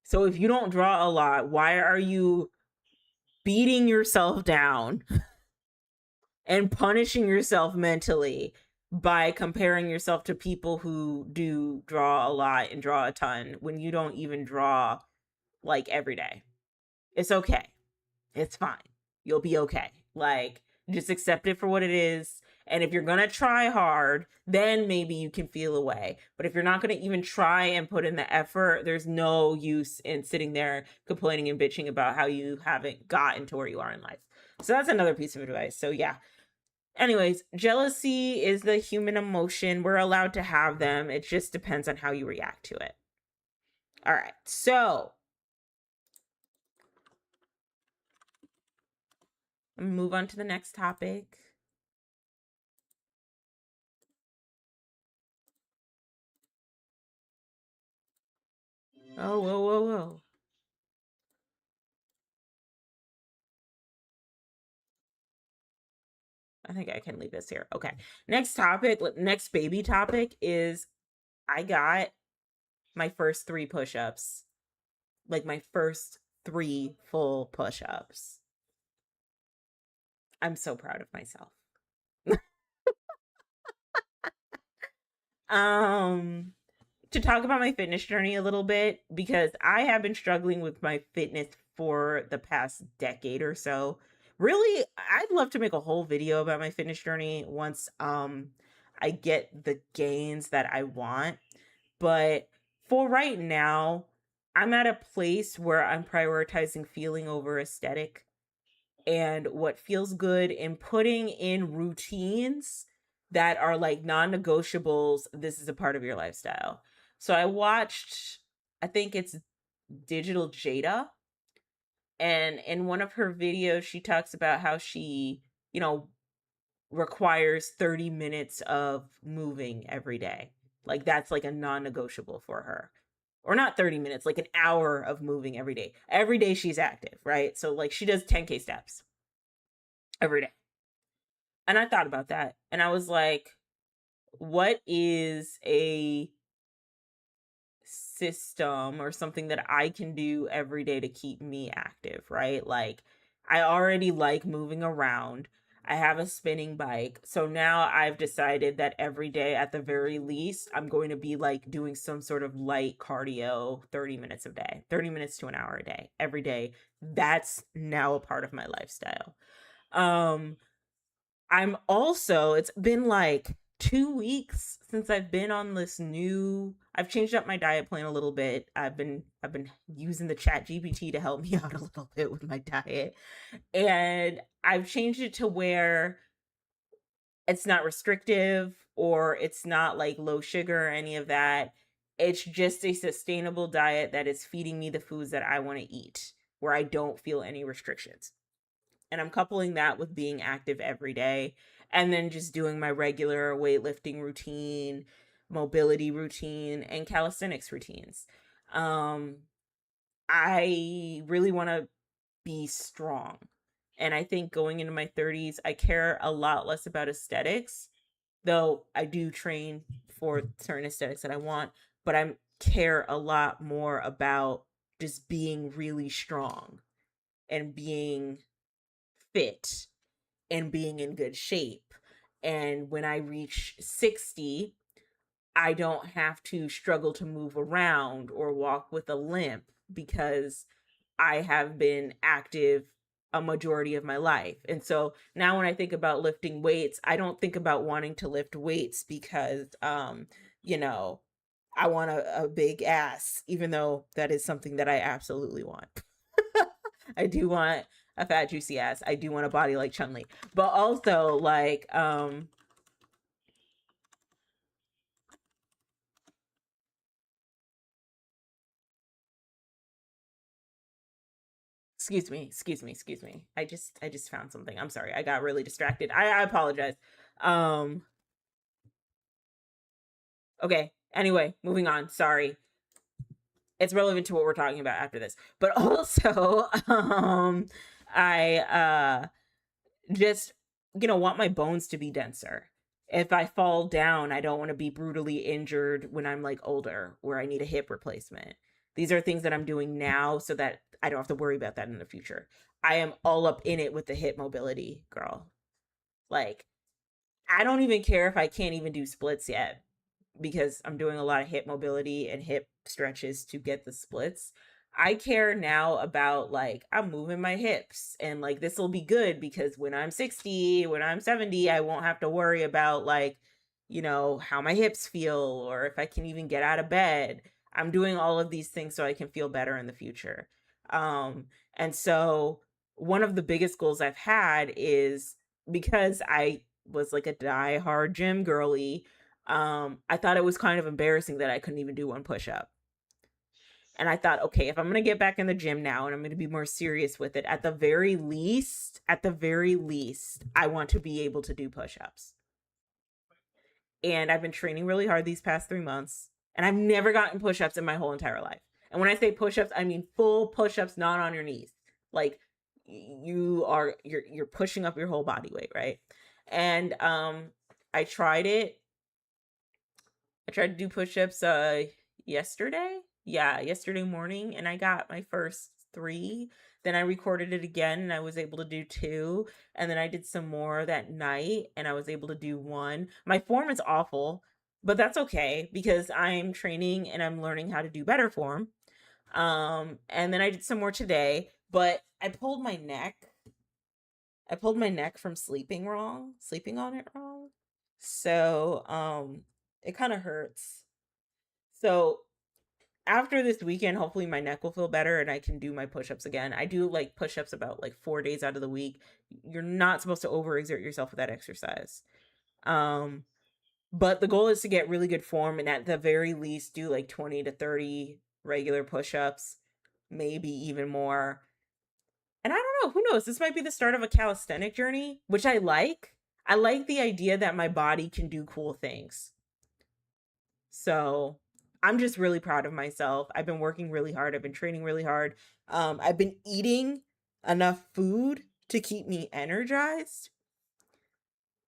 So if you don't draw a lot, why are you beating yourself down and punishing yourself mentally by comparing yourself to people who do draw a lot and draw a ton when you don't even draw like every day? It's okay. It's fine. You'll be okay. Like, just accept it for what it is. And if you're going to try hard, then maybe you can feel away. But if you're not going to even try and put in the effort, there's no use in sitting there complaining and bitching about how you haven't gotten to where you are in life. So that's another piece of advice. So yeah. Anyways, jealousy is the human emotion. We're allowed to have them. It just depends on how you react to it. All right. So move on to the next topic. Oh, whoa. I think I can leave this here. Okay. Next topic, next baby topic is I got my first 3 push-ups. Like my first 3 full push-ups. I'm so proud of myself. um to talk about my fitness journey a little bit, because I have been struggling with my fitness for the past decade or so. Really, I'd love to make a whole video about my fitness journey once I get the gains that I want. But for right now, I'm at a place where I'm prioritizing feeling over aesthetic and what feels good, and putting in routines that are like non-negotiables. This is a part of your lifestyle. So I watched, I think it's Digital Jada, and in one of her videos she talks about how she, you know, requires 30 minutes of moving every day. Like that's like a non-negotiable for her. Or not 30 minutes, like an hour of moving every day. Every day she's active, right? So like she does 10K steps every day. And I thought about that and I was like, what is a system or something that I can do every day to keep me active, right? Like I already like moving around. I have a spinning bike. So now I've decided that every day at the very least, I'm going to be like doing some sort of light cardio 30 minutes a day, 30 minutes to an hour a day, every day. That's now a part of my lifestyle. Um I'm also, it's been like 2 weeks since I've been on this new, I've changed up my diet plan a little bit. I've been using the Chat GPT to help me out a little bit with my diet. And I've changed it to where it's not restrictive or it's not like low sugar or any of that. It's just a sustainable diet that is feeding me the foods that I want to eat, where I don't feel any restrictions. And I'm coupling that with being active every day, and then just doing my regular weightlifting routine, mobility routine, and calisthenics routines. Um, I really want to be strong. And I think going into my 30s, I care a lot less about aesthetics, though I do train for certain aesthetics that I want, but I care a lot more about just being really strong and being fit and being in good shape. And when I reach 60, I don't have to struggle to move around or walk with a limp because I have been active a majority of my life. And so now when I think about lifting weights, I don't think about wanting to lift weights because you know, I want a big ass, even though that is something that I absolutely want. I do want a fat juicy ass. I do want a body like Chun-Li. But also like excuse me. I just found something. I'm sorry. I got really distracted. I apologize. Um okay. Anyway, moving on. Sorry. It's relevant to what we're talking about after this. But also I just, you know, want my bones to be denser. If I fall down, I don't want to be brutally injured when I'm like older, where I need a hip replacement. These are things that I'm doing now so that I don't have to worry about that in the future. I am all up in it with the hip mobility, girl. Like, I don't even care if I can't even do splits yet, because I'm doing a lot of hip mobility and hip stretches to get the splits. I care now about like I'm moving my hips, and like this will be good because when I'm 60, when I'm 70, I won't have to worry about like, you know, how my hips feel or if I can even get out of bed. I'm doing all of these things so I can feel better in the future. And so one of the biggest goals I've had is, because I was like a die-hard gym girly, I thought it was kind of embarrassing that I couldn't even do one push-up. And I thought, okay, if I'm going to get back in the gym now and I'm going to be more serious with it, at the very least, I want to be able to do push-ups. And I've been training really hard these past 3 months, and I've never gotten push-ups in my whole entire life. And when I say push-ups, I mean full push-ups, not on your knees. Like you're pushing up your whole body weight, right? And I tried it. I tried to do push-ups yesterday. Yeah, yesterday morning, and I got my first 3. Then I recorded it again and I was able to do 2, and then I did some more that night and I was able to do 1. My form is awful, but that's okay because I'm training and I'm learning how to do better form. And then I did some more today, but I pulled my neck. I pulled my neck from sleeping on it wrong. So, it kind of hurts. So, after this weekend, hopefully my neck will feel better and I can do my push-ups again. I do like push-ups about like 4 days out of the week. You're not supposed to overexert yourself with that exercise. Um, but the goal is to get really good form and at the very least do like 20 to 30 regular push-ups, maybe even more. And I don't know, who knows? This might be the start of a calisthenic journey, which I like. I like the idea that my body can do cool things. So I'm just really proud of myself. I've been working really hard. I've been training really hard. I've been eating enough food to keep me energized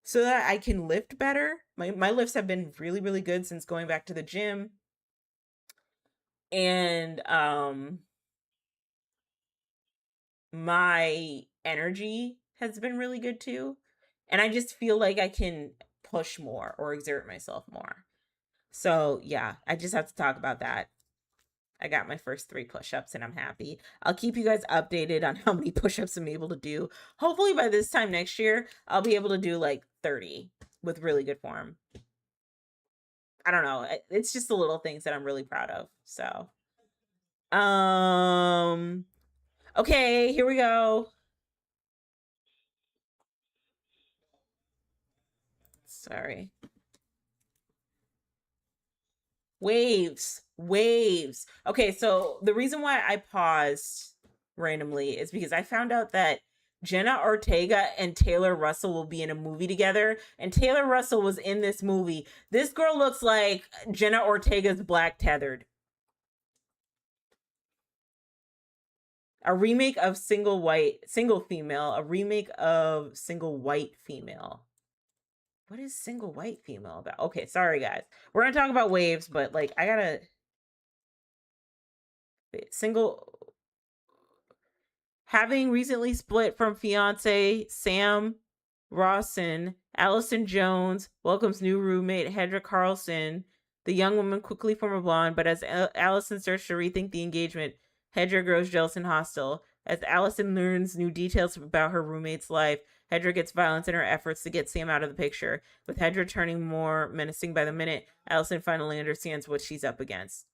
so that I can lift better. My lifts have been really, really good since going back to the gym. And my energy has been really good too. And I just feel like I can push more or exert myself more. So, yeah, I just have to talk about that. I got my first 3 push-ups and I'm happy. I'll keep you guys updated on how many push-ups I'm able to do. Hopefully by this time next year, I'll be able to do like 30 with really good form. I don't know. It's just the little things that I'm really proud of. So, um, okay, here we go. Sorry. Waves. Okay, so the reason why I paused randomly is because I found out that Jenna Ortega and Taylor Russell will be in a movie together, and Taylor Russell was in this movie. This girl looks like Jenna Ortega's Black Tethered. A remake of Single Female, a remake of Single White Female. What is Single White Female about? Okay, sorry guys. We're gonna talk about waves, but like I gotta single having recently split from fiance Sam Rawson, Allison Jones welcomes new roommate Hedra Carlson. The young woman quickly forms a blonde, but as Allison starts to rethink the engagement, Hedra grows jealous and hostile. As Allison learns new details about her roommate's life, Hedra gets violent in her efforts to get Sam out of the picture. With Hedra turning more menacing by the minute, Allison finally understands what she's up against.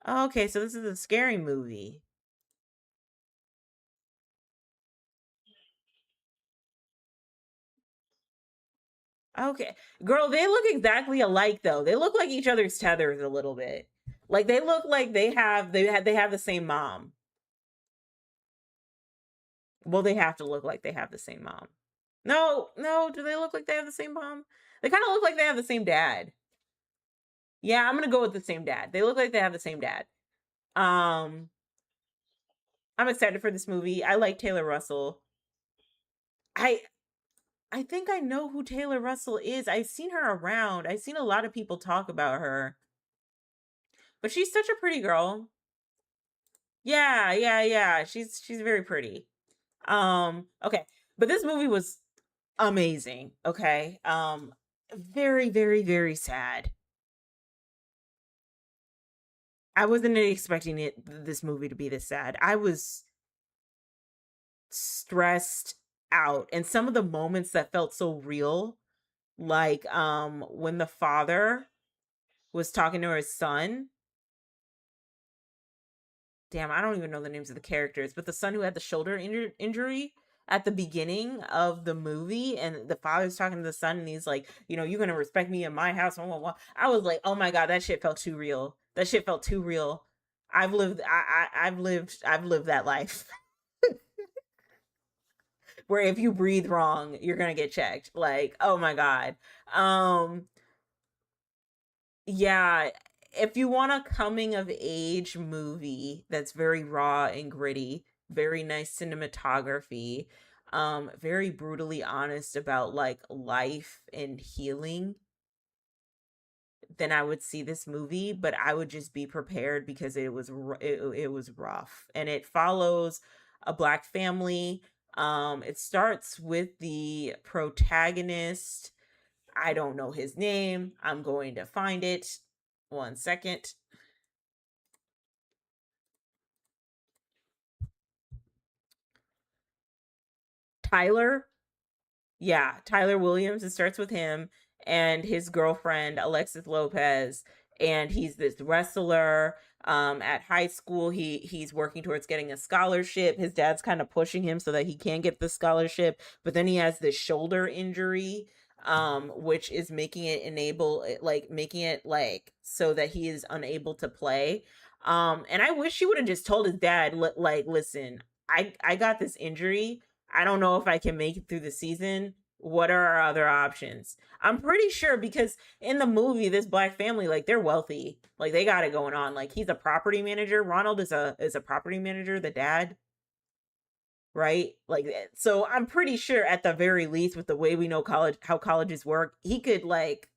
Okay, so this is a scary movie. Okay. Girl, they look exactly alike though. They look like each other's tethers a little bit. Like they look like they have the same mom. Well, they have to look like they have the same mom. No, do they look like they have the same mom? They kind of look like they have the same dad. Yeah, I'm gonna go with the same dad. They look like they have the same dad. Um, I'm excited for this movie. I like Taylor Russell. I I think I know who Taylor Russell is. I've seen her around. I've seen a lot of people talk about her. But she's such a pretty girl. Yeah. She's very pretty. Okay. But this movie was amazing, okay? Very, very, very sad. I wasn't expecting this movie to be this sad. I was stressed out. And some of the moments that felt so real, like when the father was talking to his son. Damn, I don't even know the names of the characters, but the son who had the shoulder injury at the beginning of the movie, and the father's talking to the son, and he's like, you're gonna respect me in my house. Blah, blah, blah. I was like, oh my god, that shit felt too real. That shit felt too real. I've lived that life where if you breathe wrong, you're gonna get checked. Like, oh my god. Yeah, if you want a coming of age movie that's very raw and gritty, very nice cinematography, very brutally honest about like life and healing, then I would see this movie, but I would just be prepared because it was rough, and it follows a black family. It starts with the protagonist. I don't know his name. I'm going to find it. One second. Tyler. Yeah, Tyler Williams. It starts with him and his girlfriend Alexis Lopez, and he's this wrestler. At high school, he's working towards getting a scholarship. His dad's kind of pushing him so that he can get the scholarship, but then he has this shoulder injury, which is making it like so that he is unable to play. And I wish he would have just told his dad, like, listen, I got this injury. I don't know if I can make it through the season. What are our other options? I'm pretty sure because in the movie, this black family, like they're wealthy, like they got it going on. Like he's a property manager. Ronald is a property manager, the dad, right? Like so, I'm pretty sure at the very least, with the way we know how colleges work, he could like,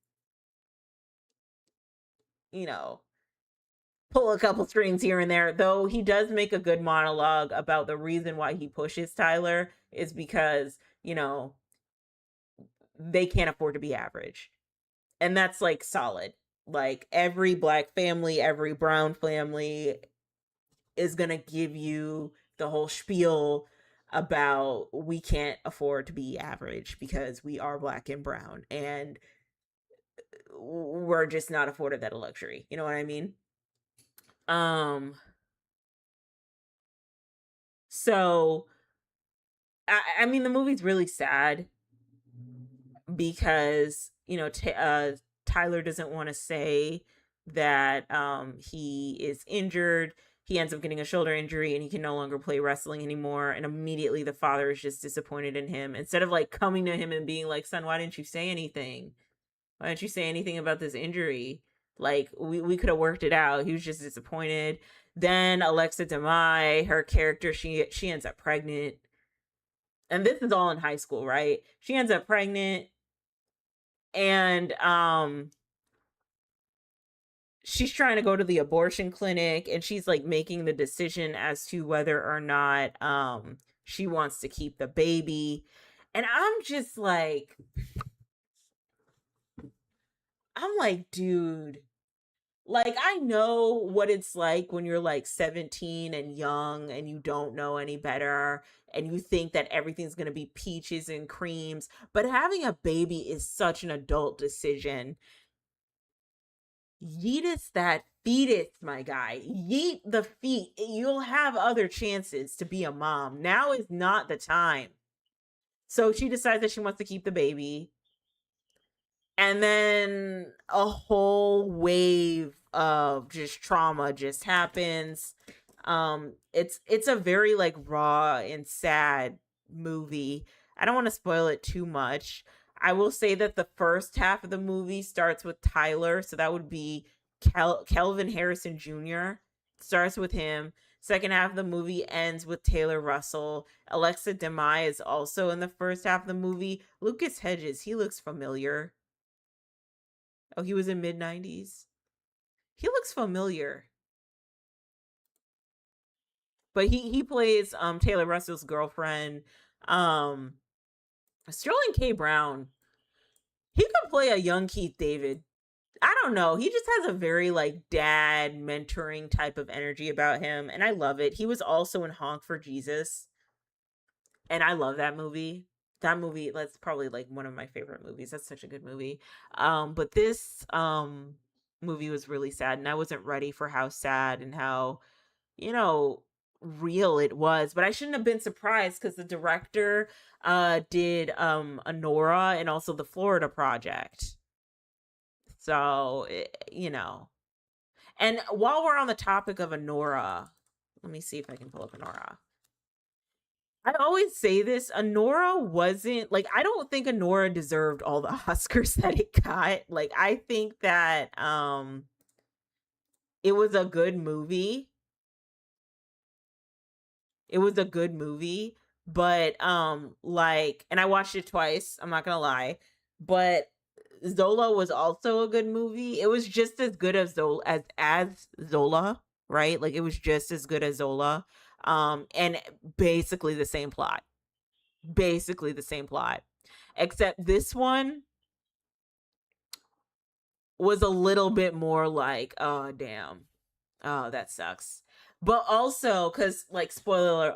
you know, pull a couple strings here and there. Though he does make a good monologue about the reason why he pushes Tyler is because they can't afford to be average. And that's like solid. Like every black family, every brown family is going to give you the whole spiel about we can't afford to be average because we are black and brown and we're just not afforded that luxury. You know what I mean? Um so I mean the movie's really sad because Tyler doesn't want to say that he is injured. He ends up getting a shoulder injury and he can no longer play wrestling anymore, and immediately the father is just disappointed in him. Instead of like coming to him and being like, son, why didn't you say anything? Why didn't you say anything about this injury? Like we could have worked it out. He was just disappointed. Then Alexa Demai, her character, she ends up pregnant, and this is all in high school, right? She ends up pregnant, and she's trying to go to the abortion clinic, and she's like making the decision as to whether or not she wants to keep the baby. And I'm like, dude, like I know what it's like when you're like 17 and young and you don't know any better and you think that everything's going to be peaches and creams, but having a baby is such an adult decision. Yeetus that fetus, my guy. Yeet the feet. You'll have other chances to be a mom. Now is not the time. So she decides that she wants to keep the baby. And then a whole wave of just trauma just happens. It's a very like raw and sad movie. I don't want to spoil it too much. I will say that the first half of the movie starts with Tyler, so that would be Kelvin Harrison Jr. Starts with him. Second half of the movie ends with Taylor Russell. Alexa Demai is also in the first half of the movie. Lucas Hedges, he looks familiar. Oh, he was in mid-90s. He looks familiar. But he plays Taylor Russell's girlfriend. Sterling K. Brown. He could play a young Keith David. I don't know. He just has a very like dad mentoring type of energy about him, and I love it. He was also in Honk for Jesus, and I love that movie. That movie, that's probably like one of my favorite movies. That's such a good movie. But this movie was really sad, and I wasn't ready for how sad and how, you know, real it was. But I shouldn't have been surprised because the director did Anora and also the Florida Project. So, and while we're on the topic of Anora, let me see if I can pull up Anora. I always say this, Anora wasn't like, I don't think Anora deserved all the Oscars that it got. Like I think that it was a good movie. It was a good movie, But like, and I watched it twice, I'm not gonna lie, but Zola was also a good movie. It was just as good as Zola, right? Like it was just as good as Zola. And basically the same plot. Basically the same plot. Except this one was a little bit more like, oh damn. Oh, that sucks. But also, because like spoiler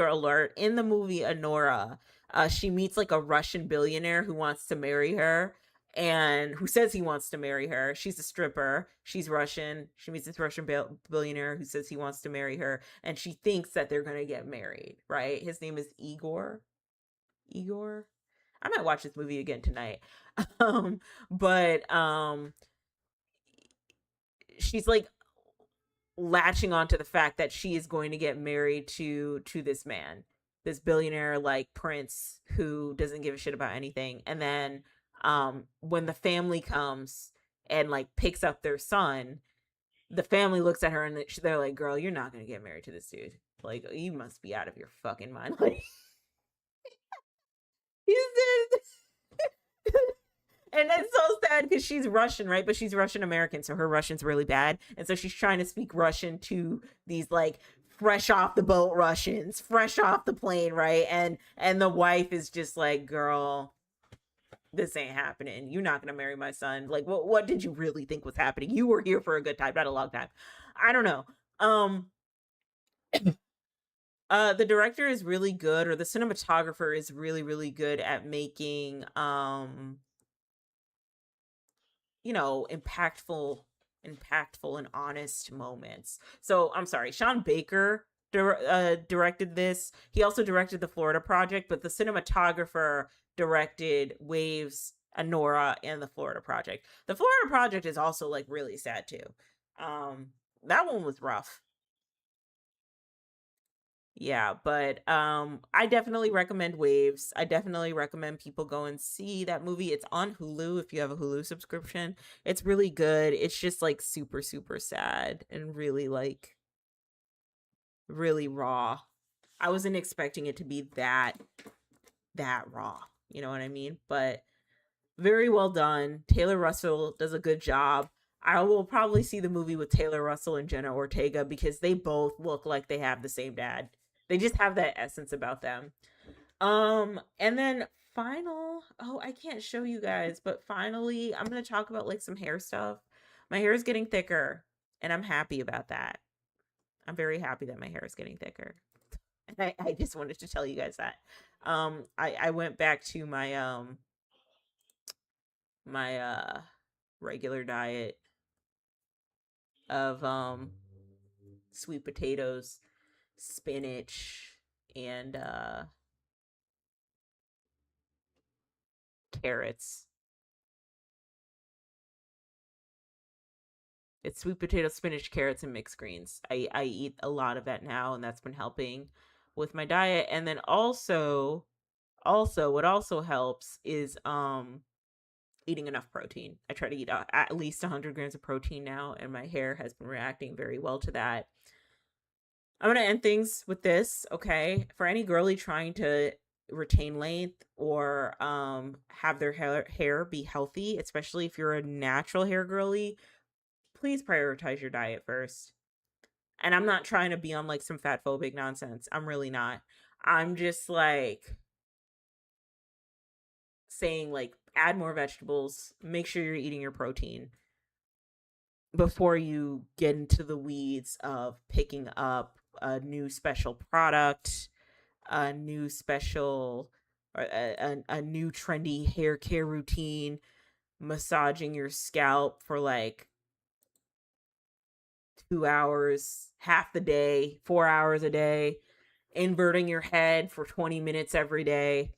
alert, in the movie Anora, she meets like a Russian billionaire who wants to marry her, and who says he wants to marry her. She's a stripper. She's Russian. She meets this Russian billionaire who says he wants to marry her, and she thinks that they're gonna get married. Right? His name is Igor. Igor. I might watch this movie again tonight. Um, but she's like latching on to the fact that she is going to get married to this man, this billionaire like prince who doesn't give a shit about anything. And then when the family comes and like picks up their son, the family looks at her and they're like, girl, you're not going to get married to this dude. Like, you must be out of your fucking mind. Like, he said, and it's so sad because she's Russian, right? But she's Russian American, so her Russian's really bad. And so she's trying to speak Russian to these like fresh off the boat Russians, fresh off the plane, right? And the wife is just like, girl, this ain't happening. You're not gonna marry my son. Like, what did you really think was happening? You were here for a good time, not a long time. I don't know. The director is really good, or the cinematographer is really, really good at making you know, impactful and honest moments. So I'm sorry, Sean Baker directed this. He also directed the Florida Project, but the cinematographer directed Waves, Anora, and the Florida Project. The Florida Project is also like really sad too. That one was rough. Yeah, but I definitely recommend Waves. I definitely recommend people go and see that movie. It's on Hulu if you have a Hulu subscription. It's really good. It's just like super super sad and really like really raw. I wasn't expecting it to be that raw. You know what I mean? But very well done. Taylor Russell does a good job. I will probably see the movie with Taylor Russell and Jenna Ortega because they both look like they have the same dad. They just have that essence about them. And then I can't show you guys, but finally, I'm going to talk about like some hair stuff. My hair is getting thicker, and I'm happy about that. I'm very happy that my hair is getting thicker. And I just wanted to tell you guys that. I went back to my regular diet of sweet potatoes, spinach, and carrots. It's sweet potato, spinach, carrots, and mixed greens. I eat a lot of that now, and that's been helping with my diet. And then also what also helps is eating enough protein. I try to eat at least 100 grams of protein now, and my hair has been reacting very well to that. I'm going to end things with this, okay? For any girly trying to retain length or have their hair be healthy, especially if you're a natural hair girly, please prioritize your diet first. And I'm not trying to be on like some fat phobic nonsense. I'm really not. I'm just like saying like add more vegetables, make sure you're eating your protein before you get into the weeds of picking up a new special product, a new special or a new trendy hair care routine, massaging your scalp for like 2 hours, half the day, 4 hours a day, inverting your head for 20 minutes every day,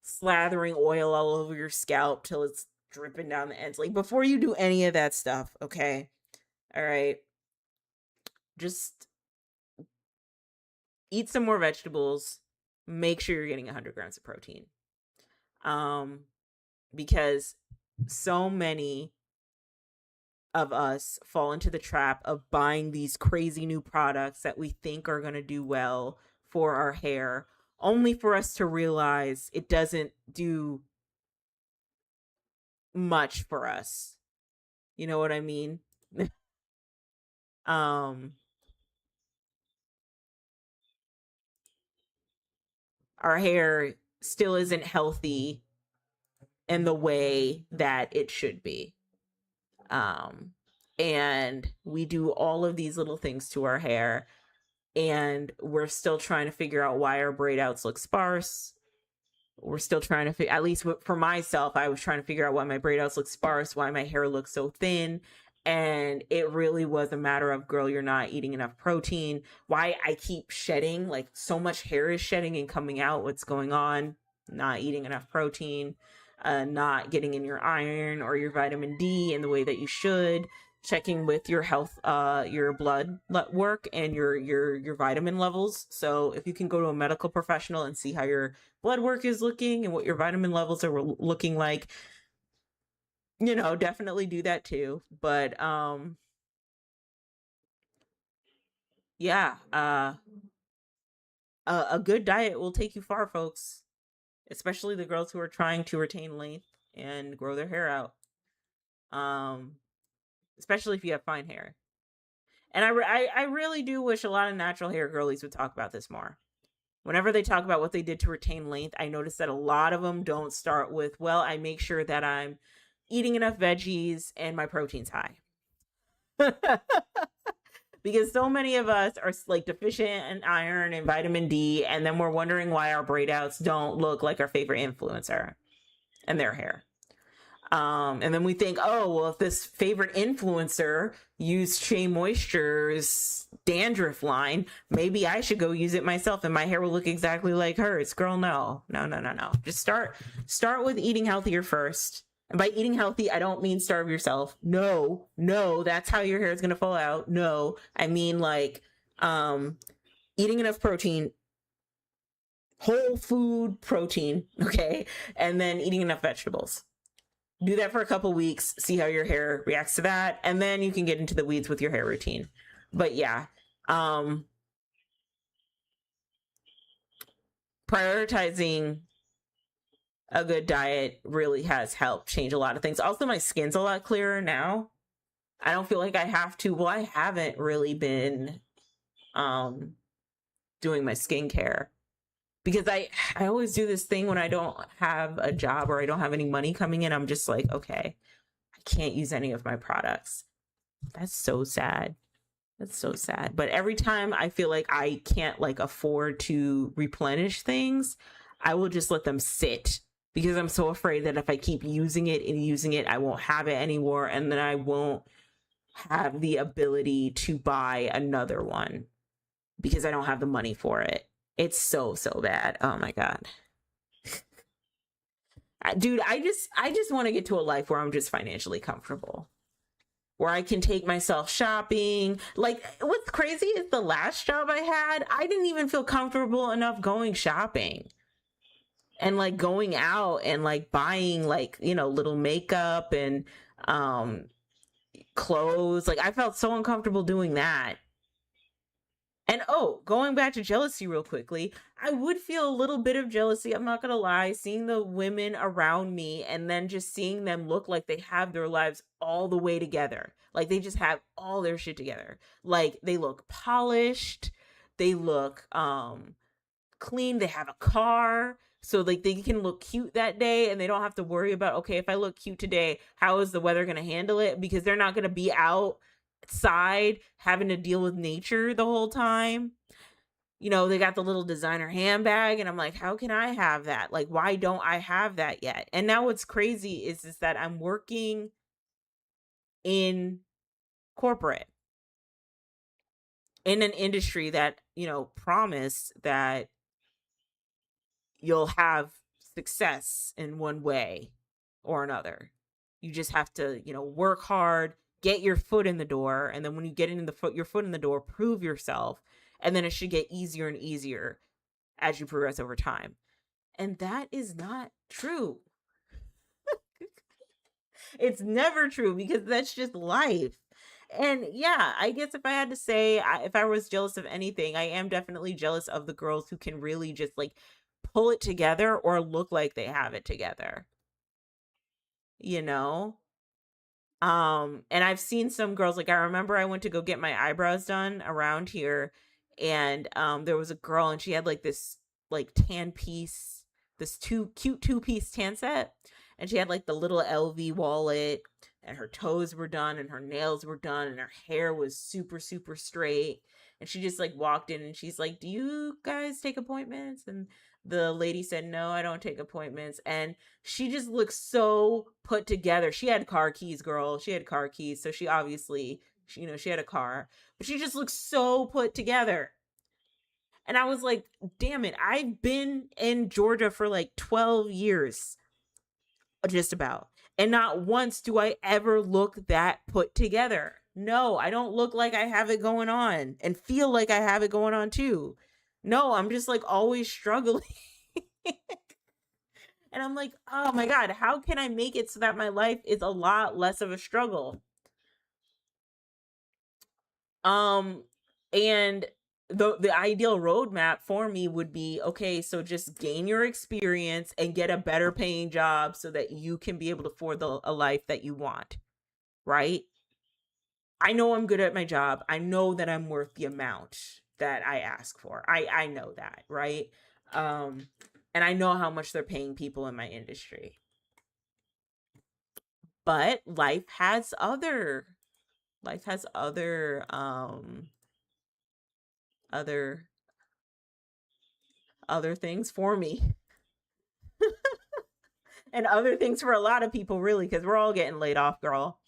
slathering oil all over your scalp till it's dripping down the ends. Like before you do any of that stuff, okay? All right. Just eat some more vegetables. Make sure you're getting 100 grams of protein. Because so many of us fall into the trap of buying these crazy new products that we think are going to do well for our hair, only for us to realize it doesn't do much for us. You know what I mean? um our hair still isn't healthy in the way that it should be. And we do all of these little things to our hair, and we're still trying to figure out why our braid outs look sparse. We're still trying to at least for myself, I was trying to figure out why my braid outs look sparse, why my hair looks so thin. And it really was a matter of, girl, you're not eating enough protein. Why I keep shedding, like so much hair is shedding and coming out. What's going on? Not eating enough protein, not getting in your iron or your vitamin D in the way that you should. Checking with your health, your blood work and your vitamin levels. So if you can go to a medical professional and see how your blood work is looking and what your vitamin levels are looking like, definitely do that too. But yeah, a good diet will take you far, folks, especially the girls who are trying to retain length and grow their hair out. Especially if you have fine hair. And I really do wish a lot of natural hair girlies would talk about this more. Whenever they talk about what they did to retain length, I notice that a lot of them don't start with, well, I make sure that I'm eating enough veggies and my protein's high. Because so many of us are like deficient in iron and vitamin D, and then we're wondering why our braid outs don't look like our favorite influencer and their hair. And then we think, oh, well, if this favorite influencer used Shea Moisture's dandruff line, maybe I should go use it myself and my hair will look exactly like hers. Girl, no. Just start with eating healthier first. And by eating healthy, I don't mean starve yourself. No, that's how your hair is going to fall out. No, I mean like eating enough protein, whole food protein, okay? And then eating enough vegetables. Do that for a couple weeks, see how your hair reacts to that, and then you can get into the weeds with your hair routine. But yeah, prioritizing a good diet really has helped change a lot of things. Also, my skin's a lot clearer now. I don't feel like I have to. Well, I haven't really been doing my skincare because I always do this thing when I don't have a job or I don't have any money coming in. I'm just like, okay, I can't use any of my products. That's so sad. That's so sad. But every time I feel like I can't like afford to replenish things, I will just let them sit because I'm so afraid that if I keep using it, I won't have it anymore. And then I won't have the ability to buy another one because I don't have the money for it. It's so bad. Oh my God. Dude, I just want to get to a life where I'm just financially comfortable, where I can take myself shopping. Like, what's crazy is the last job I had, I didn't even feel comfortable enough going shopping and like going out and like buying like, little makeup and clothes. Like, I felt so uncomfortable doing that. And going back to jealousy real quickly, I would feel a little bit of jealousy, I'm not gonna lie, seeing the women around me and then just seeing them look like they have their lives all the way together. Like they just have all their shit together. Like they look polished, they look clean, they have a car. So like they can look cute that day and they don't have to worry about, okay, if I look cute today, how is the weather gonna handle it? Because they're not gonna be outside having to deal with nature the whole time. They got the little designer handbag and I'm like, how can I have that? Like, why don't I have that yet? And now what's crazy is that I'm working in corporate in an industry that, promised that you'll have success in one way or another. You just have to, work hard, get your foot in the door, and then when you get your foot in the door, prove yourself, and then it should get easier and easier as you progress over time. And that is not true. It's never true because that's just life. And yeah, I guess if I had to say, if I was jealous of anything, I am definitely jealous of the girls who can really just like pull it together or look like they have it together, you know? And I've seen some girls, like I remember I went to go get my eyebrows done around here, and there was a girl and she had like this like tan piece, this two-piece tan set, and she had like the little LV wallet, and her toes were done and her nails were done and her hair was super super straight, and she just like walked in and she's like, "Do you guys take appointments?" And the lady said, "No, I don't take appointments." And she just looks so put together. She had car keys, girl. She had car keys. So she obviously, she had a car, but she just looks so put together. And I was like, damn it. I've been in Georgia for like 12 years, just about. And not once do I ever look that put together. No, I don't look like I have it going on and feel like I have it going on too. No, I'm just like always struggling. And I'm like, oh my God, how can I make it so that my life is a lot less of a struggle? Um, and the ideal roadmap for me would be, okay, so just gain your experience and get a better paying job so that you can be able to afford a life that you want, right? I know I'm good at my job. I know that I'm worth the amount that I ask for. I know that, right? Um, and I know how much they're paying people in my industry. But life has other other things for me, and other things for a lot of people, really, because we're all getting laid off, girl.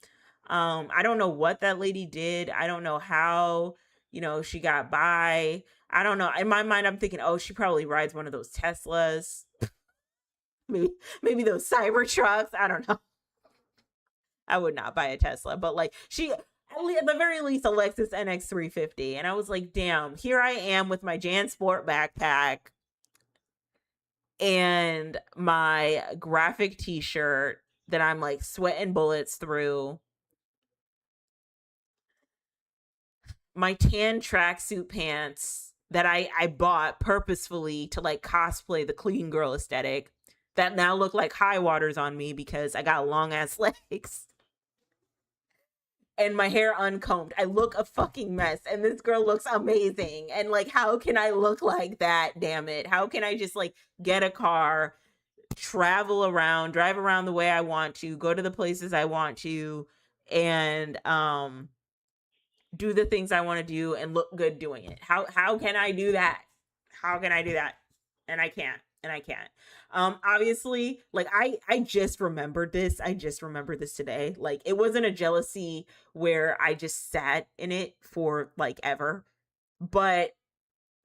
I don't know what that lady did. I don't know how, she got by. I don't know. In my mind, I'm thinking, oh, she probably rides one of those Teslas, maybe those cyber trucks. I don't know. I would not buy a Tesla, but like at the very least, a Lexus NX 350. And I was like, damn, here I am with my JanSport backpack and my graphic t-shirt that I'm like sweating bullets through, my tan tracksuit pants that I bought purposefully to like cosplay the clean girl aesthetic that now look like high waters on me because I got long ass legs, and my hair uncombed. I look a fucking mess, and this girl looks amazing. And like, how can I look like that? Damn it. How can I just like get a car, travel around, drive around the way I want to, go to the places I want to, and do the things I want to do and look good doing it? How can I do that? How can I do that? And I can't. And I can't. Obviously, like I just remembered this. I just remembered this today. Like it wasn't a jealousy where I just sat in it for like ever, but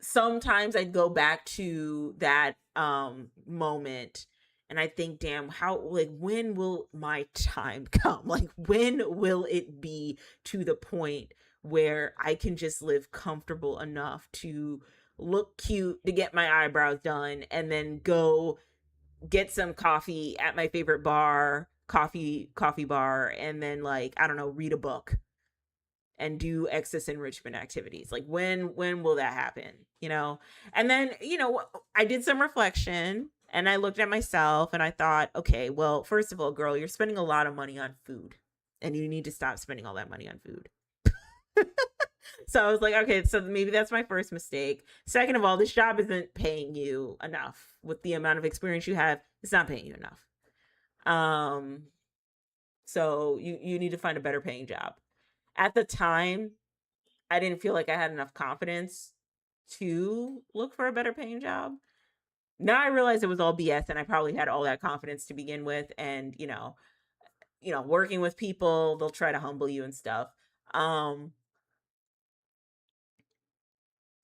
sometimes I'd go back to that moment and I think, damn, how, like, when will my time come? Like when will it be to the point where I can just live comfortable enough to look cute, to get my eyebrows done, and then go get some coffee at my favorite coffee bar, and then like, I don't know, read a book and do excess enrichment activities. Like when will that happen? And then, I did some reflection and I looked at myself and I thought, okay, well, first of all, girl, you're spending a lot of money on food and you need to stop spending all that money on food. So I was like, okay, so maybe that's my first mistake. Second of all, this job isn't paying you enough. With the amount of experience you have, it's not paying you enough. So you need to find a better paying job. At the time, I didn't feel like I had enough confidence to look for a better paying job. Now I realize it was all BS and I probably had all that confidence to begin with. And, working with people, they'll try to humble you and stuff.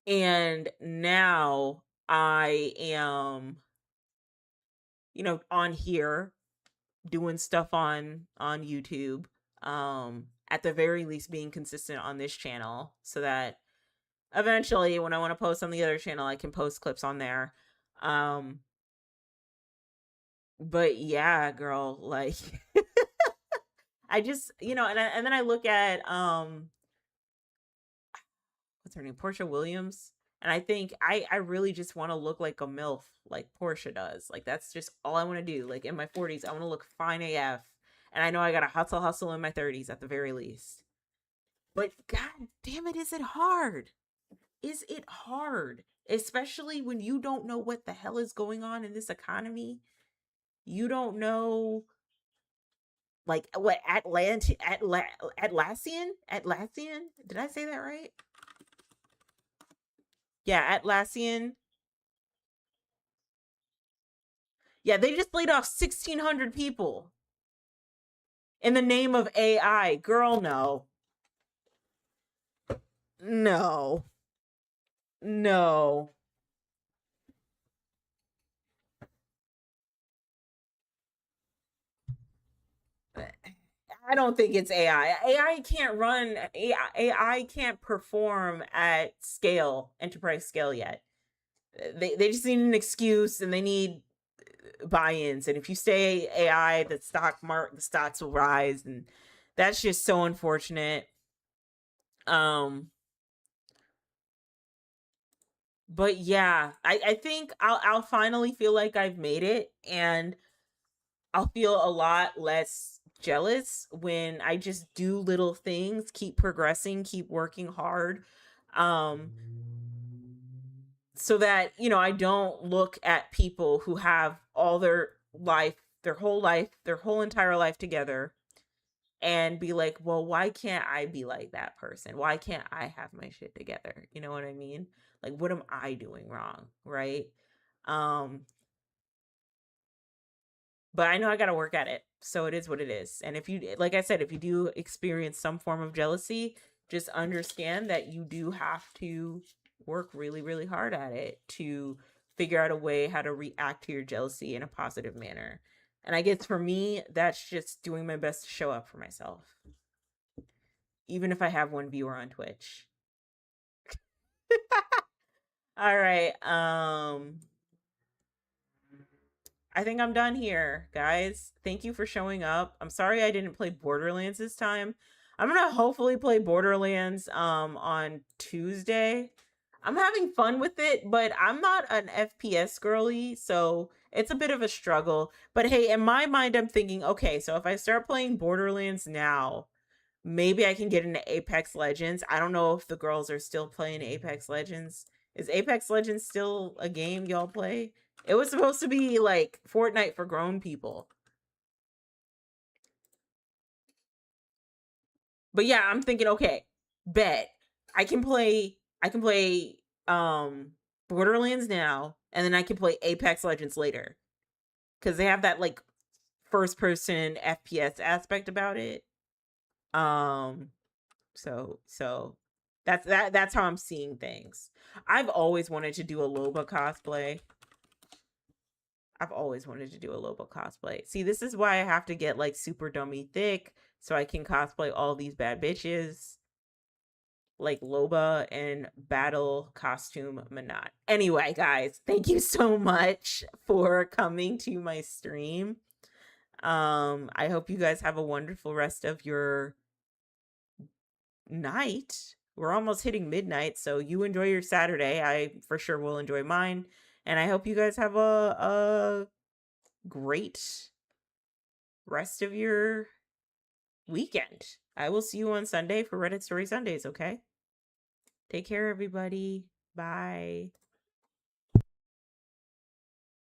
And now I am, on here doing stuff on YouTube. At the very least being consistent on this channel so that eventually when I want to post on the other channel, I can post clips on there. But yeah, girl, like I just, and then I look at what's her name, Portia Williams, and I think I really just want to look like a MILF, like Portia does. Like that's just all I want to do. Like in my 40s, I want to look fine AF, and I know I got to hustle in my 30s at the very least. But god damn it, is it hard? Is it hard? Especially when you don't know what the hell is going on in this economy. You don't know like what Atlassian? Did I say that right? Yeah, Atlassian. Yeah, they just laid off 1,600 people in the name of AI. Girl, no. No. No. I don't think it's AI. AI can't run, AI can't perform at scale, enterprise scale yet. They just need an excuse and they need buy-ins. And if you say AI, the stocks will rise, and that's just so unfortunate. But yeah, I think I'll finally feel like I've made it, and I'll feel a lot less jealous when I just do little things, keep progressing, keep working hard. Um so that, I don't look at people who have all their life, their whole entire life together and be like, well, why can't I be like that person? Why can't I have my shit together? You know what I mean? Like, what am I doing wrong? Right. Um, but I know I got to work at it. So it is what it is. And if you, like I said, if you do experience some form of jealousy, just understand that you do have to work really, really hard at it to figure out a way how to react to your jealousy in a positive manner. And I guess for me, that's just doing my best to show up for myself, even if I have one viewer on Twitch. All right. I think I'm done here, guys. Thank you for showing up. I'm sorry I didn't play Borderlands this time. I'm gonna hopefully play Borderlands on Tuesday. I'm having fun with it, but I'm not an FPS girly, so it's a bit of a struggle. But hey, in my mind, I'm thinking, okay, so if I start playing Borderlands now, maybe I can get into Apex Legends. I don't know if the girls are still playing Apex Legends. Is Apex Legends still a game y'all play? It was supposed to be like Fortnite for grown people. But yeah, I'm thinking, okay, bet I can play Borderlands now, and then I can play Apex Legends later. Cuz they have that like first person FPS aspect about it. So that's how I'm seeing things. I've always wanted to do a Loba cosplay. I've always wanted to do a Loba cosplay. See, this is why I have to get like super dummy thick so I can cosplay all these bad bitches like Loba and battle costume Manat. Anyway, guys, thank you so much for coming to my stream. I hope you guys have a wonderful rest of your night. We're almost hitting midnight, so you enjoy your Saturday. I for sure will enjoy mine. And I hope you guys have a great rest of your weekend. I will see you on Sunday for Reddit Story Sundays, okay? Take care, everybody. Bye.